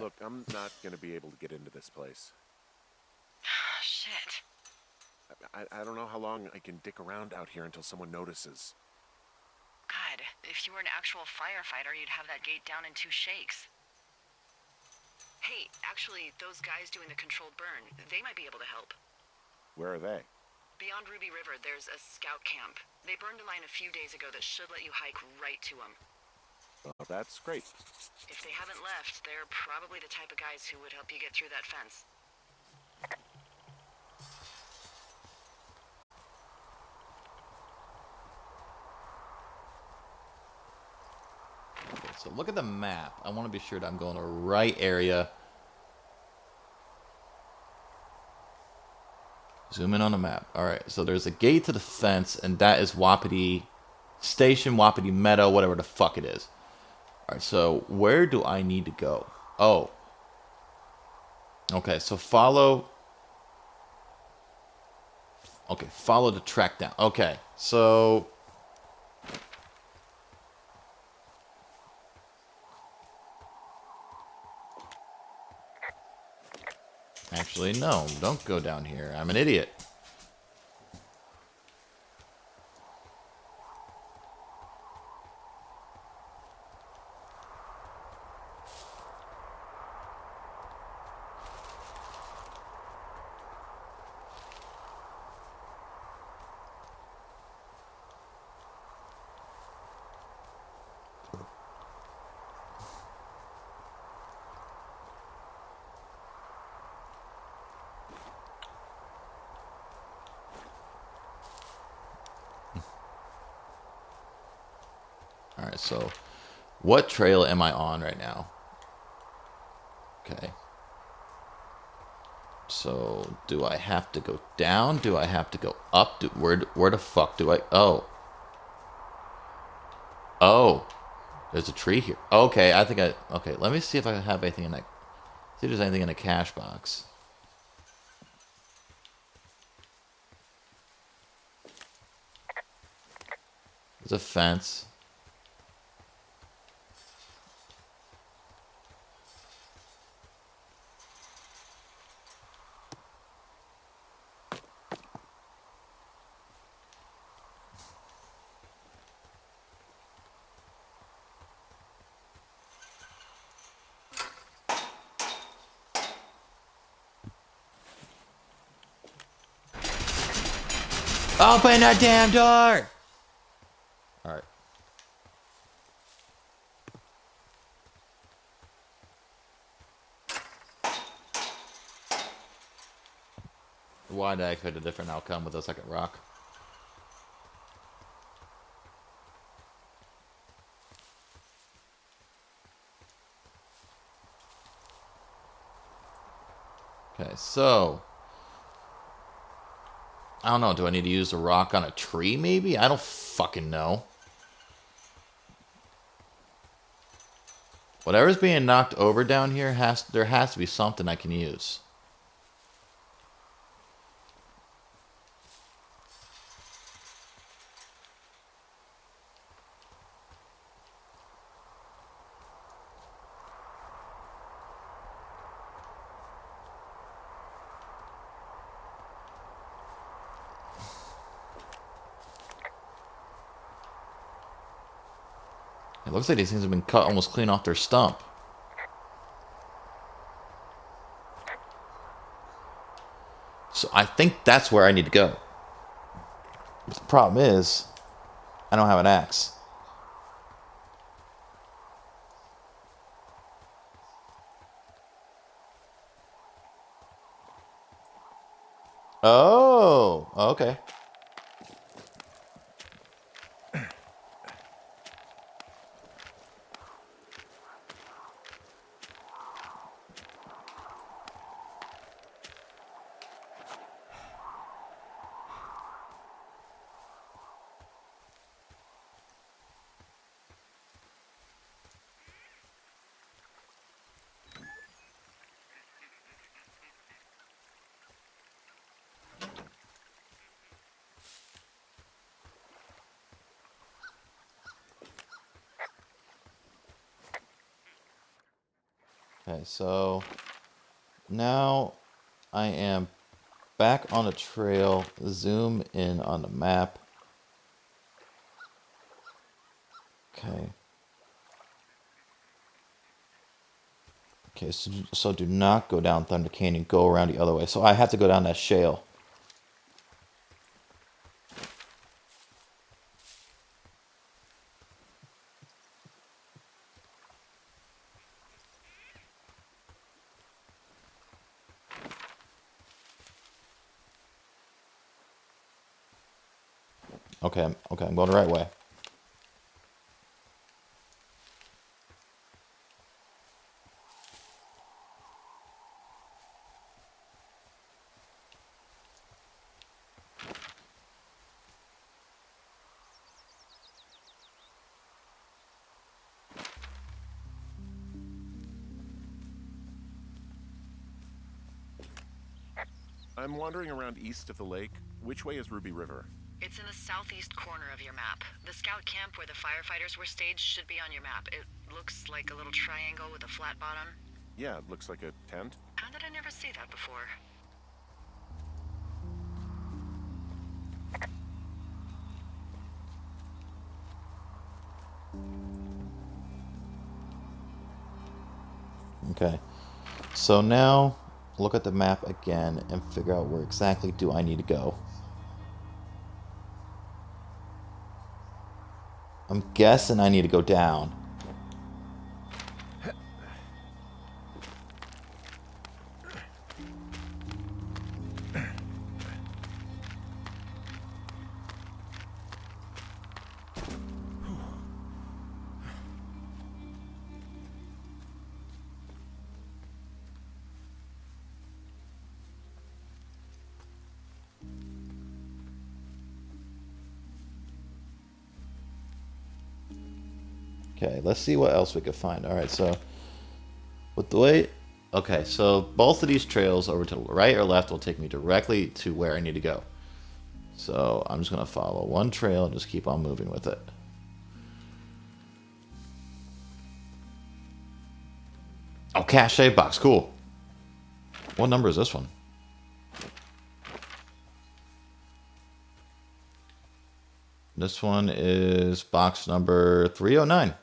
Look, I'm not gonna be able to get into this place. Shit. I don't know how long I can dick around out here until someone notices. God, if you were an actual firefighter, you'd have that gate down in 2 shakes. Hey, actually, those guys doing the controlled burn, they might be able to help. Where are they? Beyond Ruby River, there's a scout camp. They burned a line a few days ago that should let you hike right to them. Oh, that's great. If they haven't left, they're probably the type of guys who would help you get through that fence. Okay, so look at the map. I want to be sure that I'm going to the right area. Zoom in on the map. Alright, so there's a gate to the fence, and that is Wapiti Station, Wapiti Meadow, whatever the fuck it is. Alright, so where do I need to go? Oh. Okay, so follow... Okay, follow the track down. Okay, so... Actually, no, don't go down here. I'm an idiot. Alright, so what trail am I on right now? Okay. So do I have to go down? Do I have to go up? Where the fuck do I... Oh. Oh. There's a tree here. Okay, I think I... Okay, let me see if I have anything in that... See if there's anything in the cash box. There's a fence. Open the damn door! Alright. Why did I expect a different outcome with a second rock? Okay, so... I don't know, do I need to use a rock on a tree, maybe? I don't fucking know. Whatever's being knocked over down here, there has to be something I can use. It looks like these things have been cut almost clean off their stump. So I think that's where I need to go. But the problem is, I don't have an axe. Oh, okay. Okay, so now I am back on the trail. Zoom in on the map. Okay. Okay, so do not go down Thunder Canyon. Go around the other way. So I have to go down that shale. Okay, okay, I'm going the right way. I'm wandering around east of the lake. Which way is Ruby River? It's in the southeast corner of your map. The scout camp where the firefighters were staged should be on your map. It looks like a little triangle with a flat bottom. Yeah, it looks like a tent. How did I never see that before? Okay. So now look at the map again and figure out where exactly do I need to go. I'm guessing I need to go down. Okay, let's see what else we could find. All right, so with the way, okay, so both of these trails over to the right or left will take me directly to where I need to go. So I'm just gonna follow one trail and just keep on moving with it. Oh, cache box, cool. What number is this one? This one is box number 309.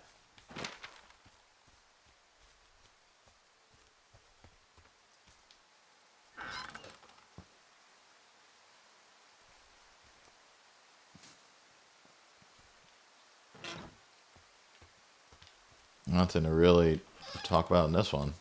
Nothing to really talk about in this one.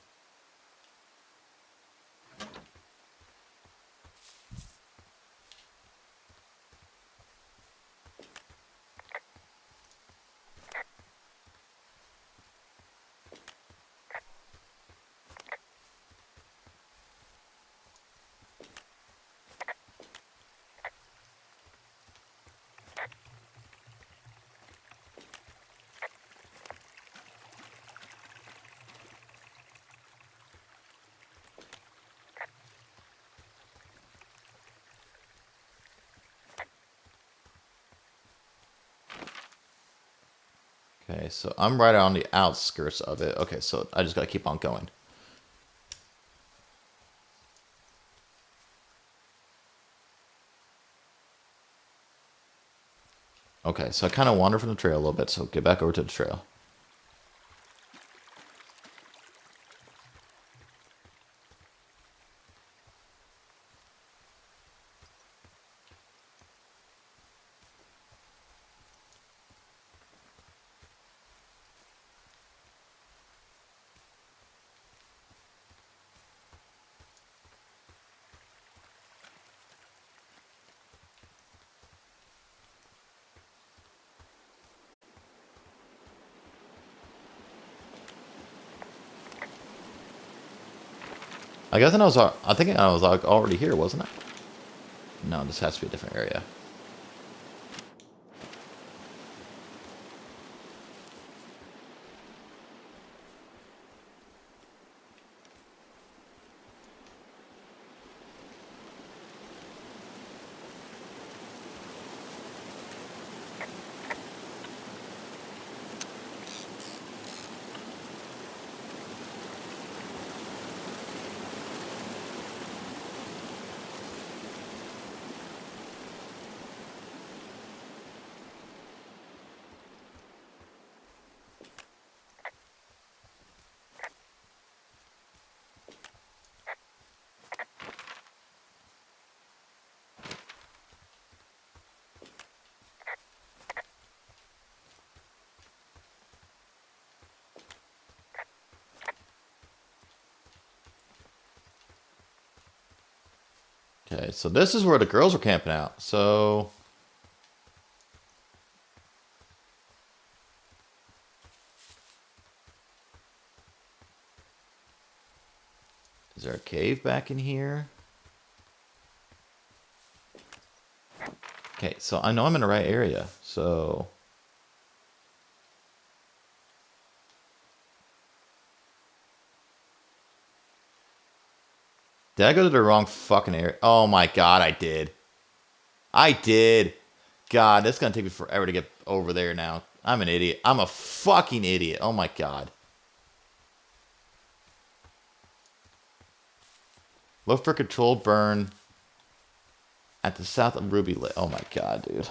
Okay, so I'm right on the outskirts of it. Okay, so I just gotta keep on going. Okay, so I kind of wander from the trail a little bit, so get back over to the trail. I guess I was. I think I was like already here, wasn't I? No, this has to be a different area. Okay, so this is where the girls were camping out. So is there a cave back in here? Okay, so I know I'm in the right area. So did I go to the wrong fucking area? Oh my god, I did. I did. God, that's gonna take me forever to get over there now. I'm an idiot. I'm a fucking idiot. Oh my god. Look for controlled burn at the south of Ruby Lake. Oh my god, dude.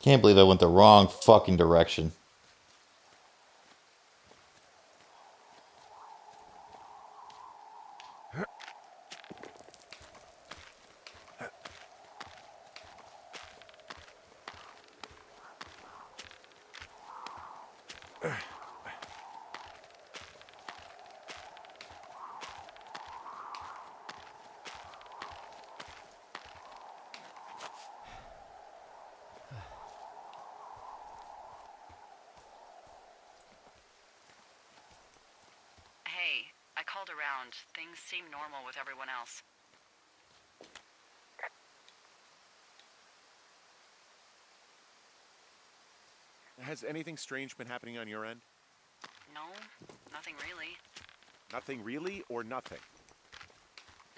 Can't believe I went the wrong fucking direction. Hey, I called around. Things seem normal with everyone else. Has anything strange been happening on your end? No, nothing really. Nothing really, or nothing?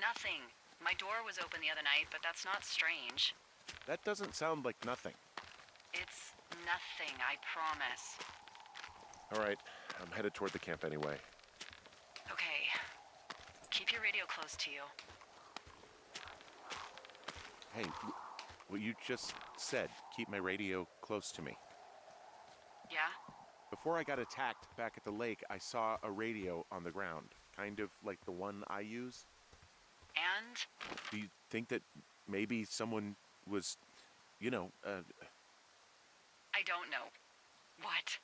Nothing. My door was open the other night, but that's not strange. That doesn't sound like nothing. It's nothing, I promise. All right, I'm headed toward the camp anyway. Okay. Keep your radio close to you. Hey, what you just said, keep my radio close to me. Yeah? Before I got attacked back at the lake, I saw a radio on the ground, kind of like the one I use. And? Do you think that maybe someone was, I don't know. What?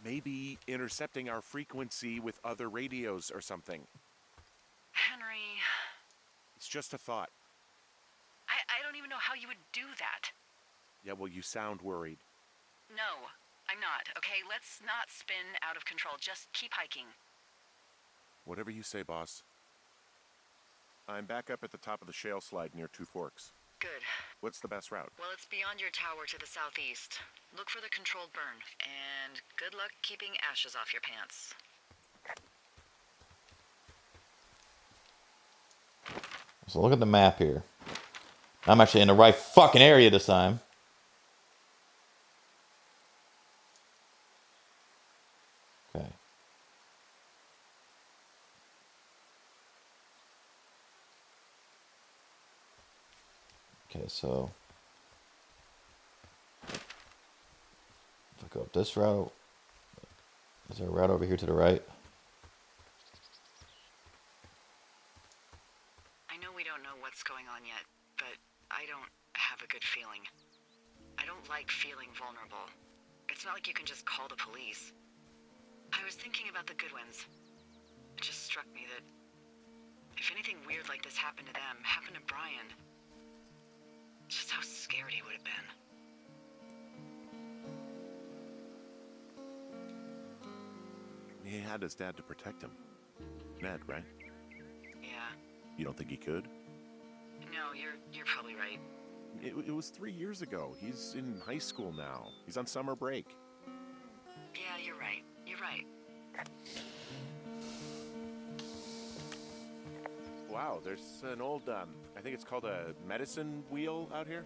maybe intercepting our frequency with other radios or something? Henry... It's just a thought. I don't even know how you would do that. Yeah, well, you sound worried. No, I'm not. Okay, let's not spin out of control. Just keep hiking. Whatever you say, boss. I'm back up at the top of the shale slide near Two Forks. Good. What's the best route? Well, it's beyond your tower to the southeast. Look for the controlled burn. And good luck keeping ashes off your pants. So look at the map here. I'm actually in the right fucking area this time. Okay. Okay, so if I go up this route, is there a route over here to the right? I know we don't know what's going on yet, but I don't have a good feeling. I don't like feeling vulnerable. It's not like you can just call the police. I was thinking about the Goodwins. It just struck me that if anything weird like this happened to them, happened to Brian, just how scared he would have been. He had his dad to protect him. Ned, right? Yeah. You don't think he could? No, you're probably right. It was 3 years ago. He's in high school now. He's on summer break. Yeah, you're right. You're right. Wow, there's an old, I think it's called a medicine wheel out here.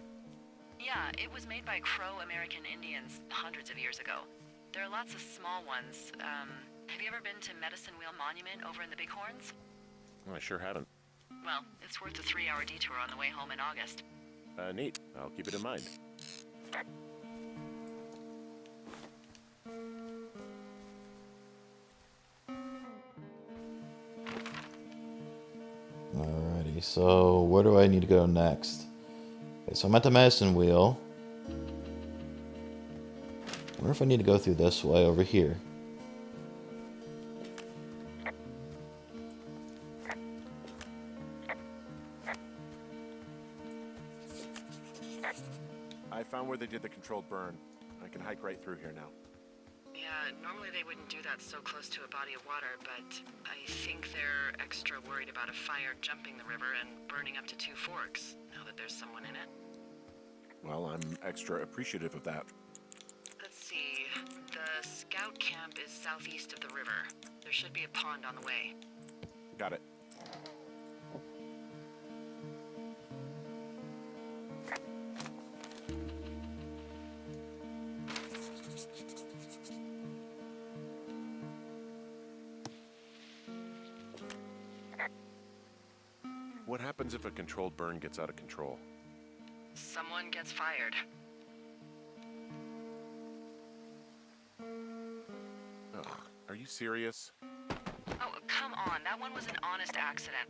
Yeah, it was made by Crow American Indians hundreds of years ago. There are lots of small ones. Have you ever been to Medicine Wheel Monument over in the Bighorns? Well, I sure haven't. Well, it's worth a 3-hour detour on the way home in August. Neat. I'll keep it in mind. Alrighty, so where do I need to go next? Okay, so I'm at the medicine wheel. I wonder if I need to go through this way over here. I found where they did the controlled burn. I can hike right through here now. Yeah, normally they wouldn't do that so close to a body of water, but I think they're extra worried about a fire jumping the river and burning up to Two Forks, now that there's someone in it. Well, I'm extra appreciative of that. Let's see. The scout camp is southeast of the river. There should be a pond on the way. Got it. What happens if a controlled burn gets out of control? Someone gets fired. Ugh, are you serious? Oh, come on. That one was an honest accident.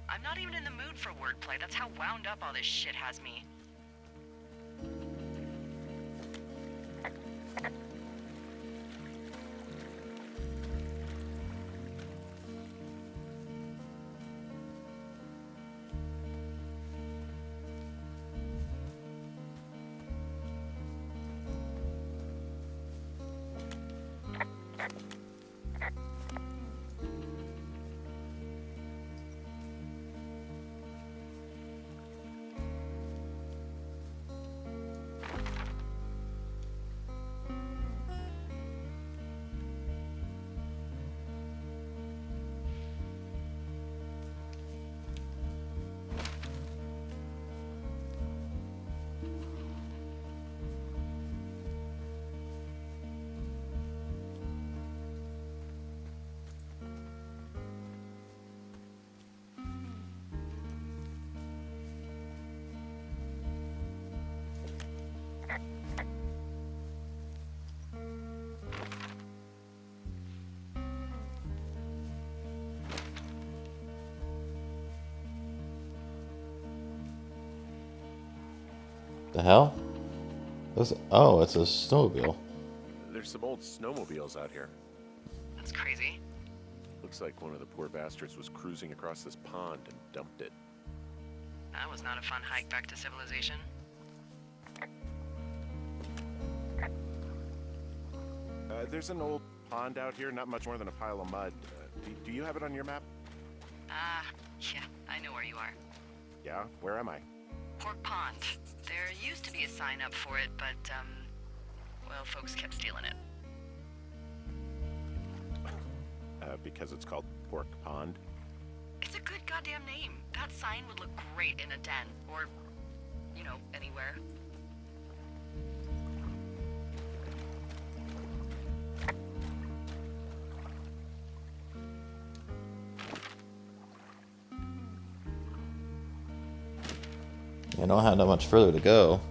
I'm not even in the mood for wordplay. That's how wound up all this shit has me. The hell? Oh, it's a snowmobile. There's some old snowmobiles out here. That's crazy. Looks like one of the poor bastards was cruising across this pond and dumped it. That was not a fun hike back to civilization. There's an old pond out here, not much more than a pile of mud. Do you have it on your map? Yeah, I know where you are. Yeah? Where am I? Pork Pond. There used to be a sign up for it, but, well, folks kept stealing it. Because it's called Pork Pond. It's a good goddamn name. That sign would look great in a den, or, you know, anywhere. I don't have that much further to go.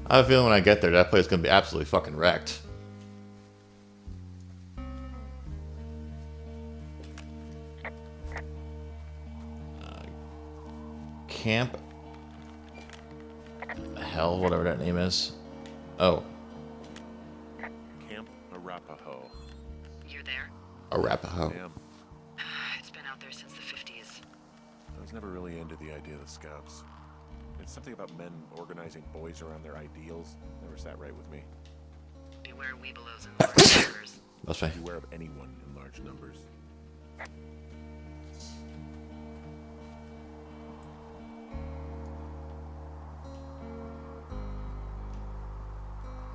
I have a feeling when I get there, that place is going to be absolutely fucking wrecked. Camp. Hell, whatever that name is. Oh, Camp Arapaho. You're there? Arapaho. Damn. It's been out there since the 50s. I was never really into the idea of the Scouts. It's something about men organizing boys around their ideals. Never sat right with me. Beware weebelows and large numbers. That's right. Beware of anyone in large numbers.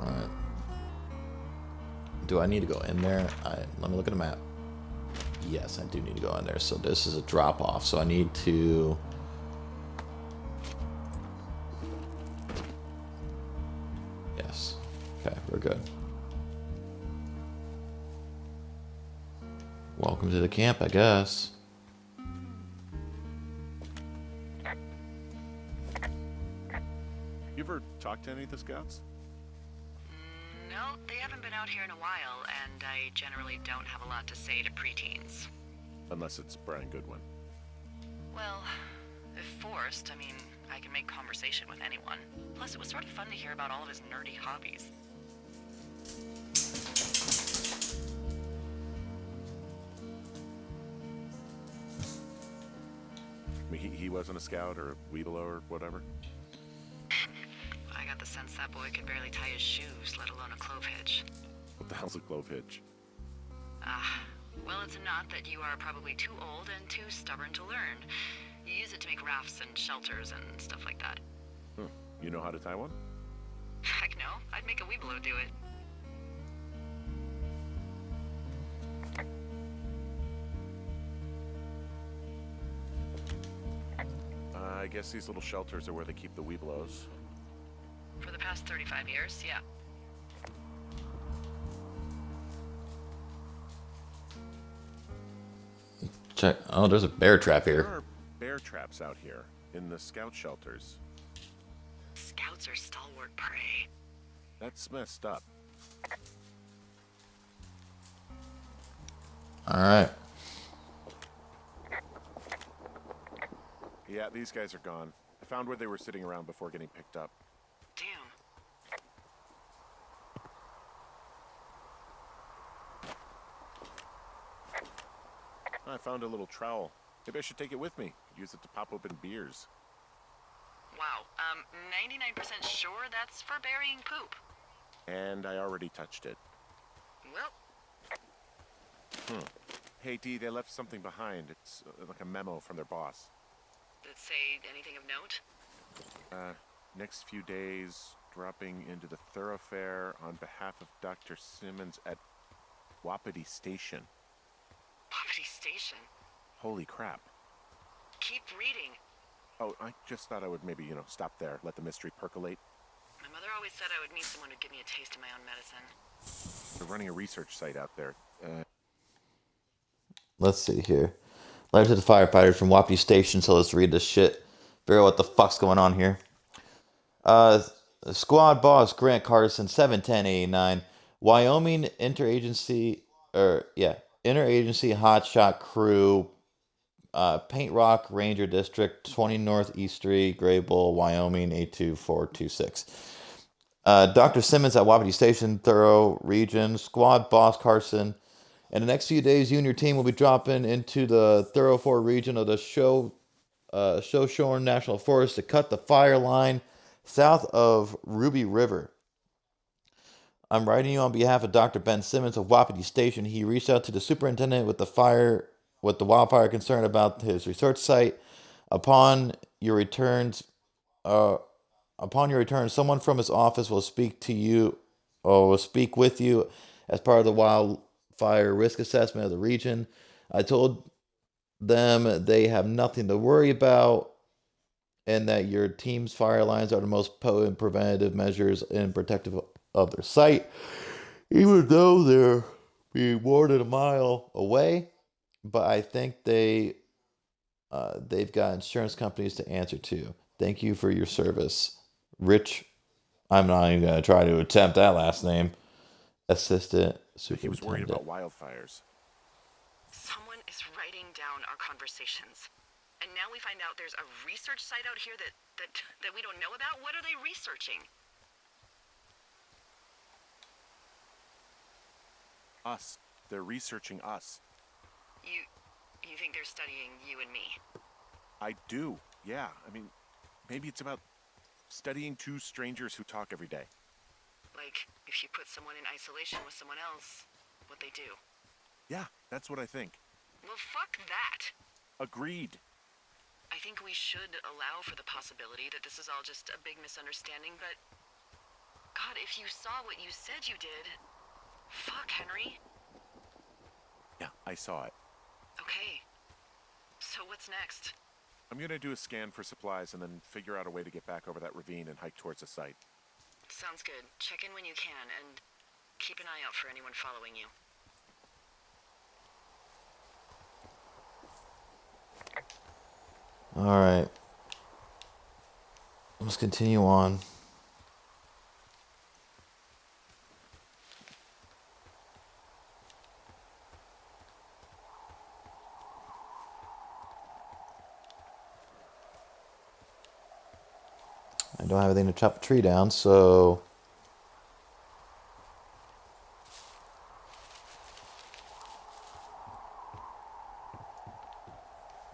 Alright. Do I need to go in there? Let me look at the map. Yes, I do need to go in there. So this is a drop off. So I need to... Yes. Okay, we're good. Welcome to the camp, I guess. You ever talked to any of the Scouts? No, they haven't been out here in a while, and I generally don't have a lot to say to preteens. Unless it's Brian Goodwin. Well, if forced, I mean, I can make conversation with anyone. Plus, it was sort of fun to hear about all of his nerdy hobbies. I mean, he wasn't a Scout or a Weeblo or whatever? I got the sense that boy could barely tie his shoes, let alone a clove hitch. What the hell's a clove hitch? Well, it's a knot that you are probably too old and too stubborn to learn. You use it to make rafts and shelters and stuff like that. You know how to tie one? Heck no, I'd make a Weeblo do it. I guess these little shelters are where they keep the Weeblos. For the past 35 years, yeah. Check. Oh, there's a bear trap There here. are bear traps out here in the Scout shelters. Scouts are stalwart prey. That's messed up. Alright. Yeah, these guys are gone. I found where they were sitting around before getting picked up. Damn. I found a little trowel. Maybe I should take it with me. Use it to pop open beers. Wow, 99% sure that's for burying poop. And I already touched it. Well, Hey, Dee, they left something behind. It's like a memo from their boss. did it say anything of note? Next few days, dropping into the thoroughfare on behalf of Dr. Simmons at Wapiti Station. Poverty Station. Holy crap. Keep reading. Oh, I just thought I would maybe, stop there, let the mystery percolate. My mother always said I would meet someone who'd give me a taste of my own medicine. They're running a research site out there. Let's see here. Letter to the firefighters from Wapiti Station. So let's read this shit. Figure out what the fuck's going on here. Squad boss Grant Carson, 71089. Wyoming interagency hotshot crew Paint Rock Ranger District, 20 Northeast Street, Grable, Wyoming, 82426. Dr. Simmons at Wapiti Station, Thorough Region, Squad Boss Carson. In the next few days, you and your team will be dropping into the Thorough 4 region of the Shoshone National Forest to cut the fire line south of Ruby River. I'm writing you on behalf of Dr. Ben Simmons of Wapiti Station. He reached out to the superintendent with the wildfire concern about his research site. Upon your returns, uh, someone from his office will speak to you, or will speak with you as part of the wildfire risk assessment of the region. I told them they have nothing to worry about, and that your team's fire lines are the most potent preventative measures in protective of their site, even though they're being more than a mile away. But I think they've got insurance companies to answer to. Thank you for your service, Rich. I'm not even gonna try to attempt that last name. Assistant He was worried Superintendent. about wildfires. Someone is writing down our conversations. And now we find out there's a research site out here that we don't know about? What are they researching? Us. They're researching us. You think they're studying you and me? I do. Yeah. I mean, maybe it's about studying two strangers who talk every day. Like, if you put someone in isolation with someone else, what they do. Yeah, that's what I think. Well, fuck that. Agreed. I think we should allow for the possibility that this is all just a big misunderstanding, but... God, if you saw what you said you did... Fuck, Henry. Yeah, I saw it. Okay. So what's next? I'm gonna do a scan for supplies and then figure out a way to get back over that ravine and hike towards the site. Sounds good. Check in when you can, and keep an eye out for anyone following you. Alright. Let's continue on. I don't have anything to chop a tree down, so...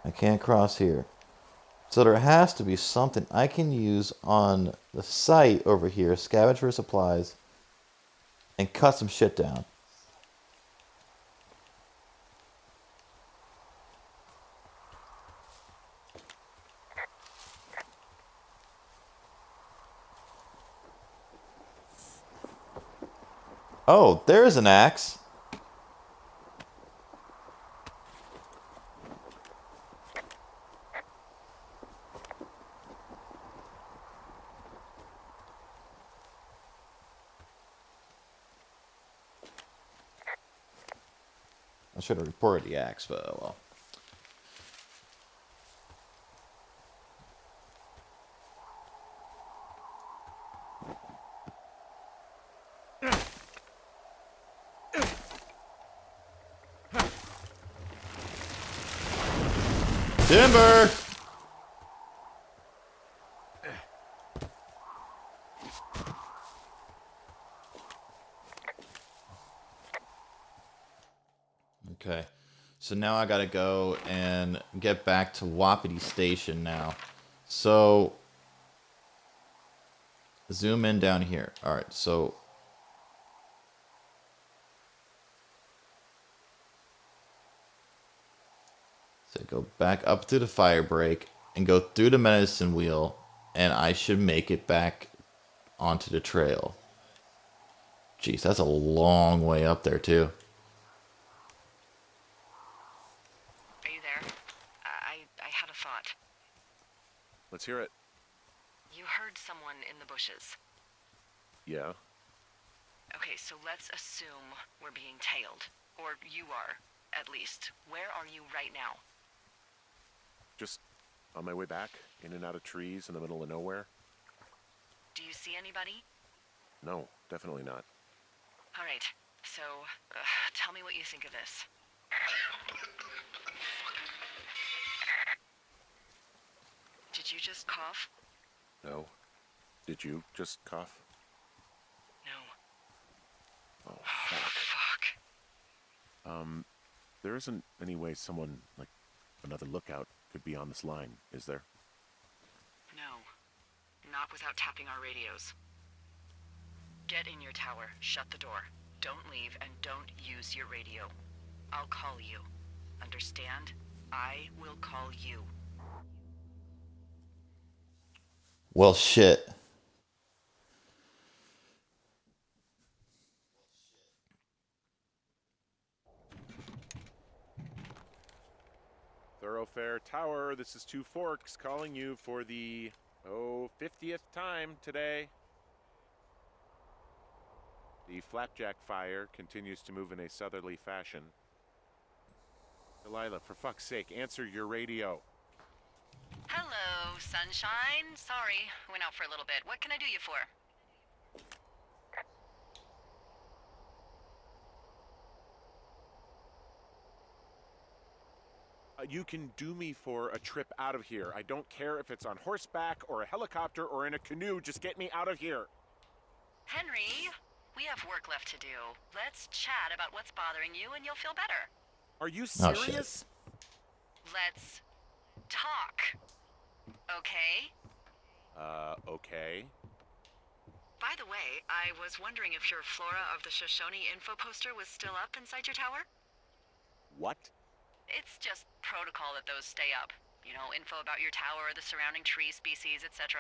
I can't cross here. So there has to be something I can use on the site over here, scavenge for supplies, and cut some shit down. Oh, there's an axe. I should have reported the axe, but oh well. Timber! Okay. So now I gotta go and get back to Wapiti Station now. So zoom in down here. Alright, so go back up to the fire break and go through the medicine wheel, and I should make it back onto the trail. Jeez, that's a long way up there too. Are you there? I had a thought. Let's hear it. You heard someone in the bushes. Yeah? Okay, so let's assume we're being tailed. Or you are, at least. Where are you right now? Just on my way back, in and out of trees in the middle of nowhere? Do you see anybody? No, definitely not. All right, so tell me what you think of this. just cough? No. Did you just cough? No. Oh, Oh, fuck. fuck. There isn't any way someone, like, another lookout could be on this line, is there? No. Not without tapping our radios. Get in your tower, shut the door. Don't leave, and don't use your radio. I'll call you. Understand? I will call you. Well, shit. Thoroughfare Tower, this is Two Forks calling you for the, 50th time today. The flapjack fire continues to move in a southerly fashion. Delilah, for fuck's sake, answer your radio. Hello, sunshine. Sorry, went out for a little bit. What can I do you for? You can do me for a trip out of here. I don't care if it's on horseback or a helicopter or in a canoe. Just get me out of here. Henry, we have work left to do. Let's chat about what's bothering you and you'll feel better. Are you Oh, shit. serious? Let's talk. Okay? Okay. By the way, I was wondering if your Flora of the Shoshone info poster was still up inside your tower? What? It's just protocol that those stay up. You know, info about your tower, the surrounding tree species, etc.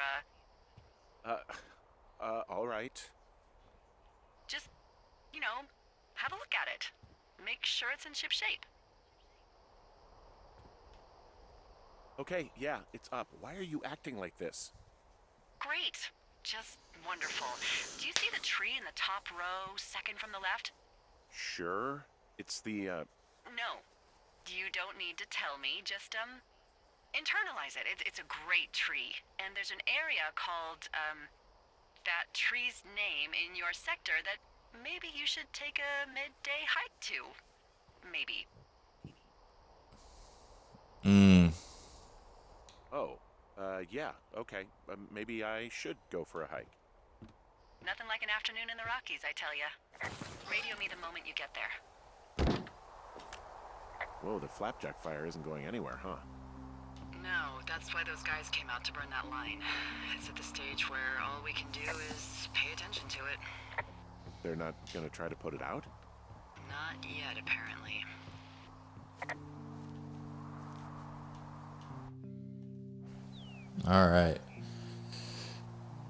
All right. Just, you know, have a look at it. Make sure it's in ship shape. Okay, yeah, it's up. Why are you acting like this? Great. Just wonderful. Do you see the tree in the top row, second from the left? Sure. It's the, No. You don't need to tell me. Just, internalize it. It's a great tree. And there's an area called, that tree's name in your sector that maybe you should take a midday hike to. Maybe. Oh, yeah, okay. Maybe I should go for a hike. Nothing like an afternoon in the Rockies, I tell ya. Radio me the moment you get there. Whoa, the flapjack fire isn't going anywhere, huh? No, that's why those guys came out to burn that line. It's at the stage where all we can do is pay attention to it. They're not gonna try to put it out? Not yet, apparently. All right.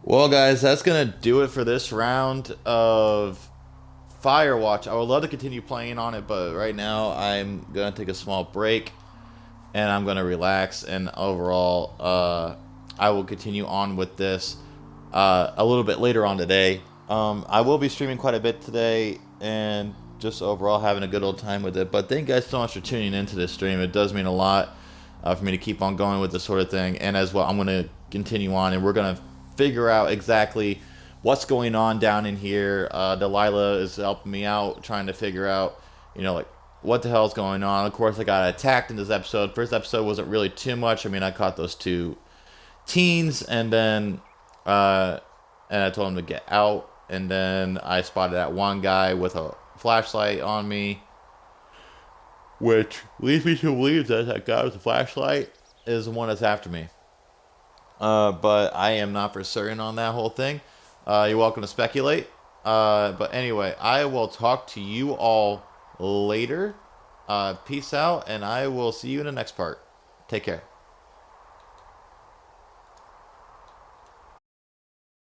Well, guys, that's going to do it for this round of Firewatch. I would love to continue playing on it, but right now I'm going to take a small break and I'm going to relax. And overall, I will continue on with this a little bit later on today. I will be streaming quite a bit today and just overall having a good old time with it. But thank you guys so much for tuning into this stream. It does mean a lot for me to keep on going with this sort of thing. And as well, I'm going to continue on and we're going to figure out exactly what's going on down in here. Delilah is helping me out trying to figure out, you know, like what the hell's going on. Of course, I got attacked in this episode. First episode wasn't really too much. I mean, I caught those two teens and then and I told them to get out. And then I spotted that one guy with a flashlight on me, which leads me to believe that that guy with the flashlight is the one that's after me. But I am not for certain on that whole thing. You're welcome to speculate. But anyway, I will talk to you all later. Peace out, and I will see you in the next part. Take care.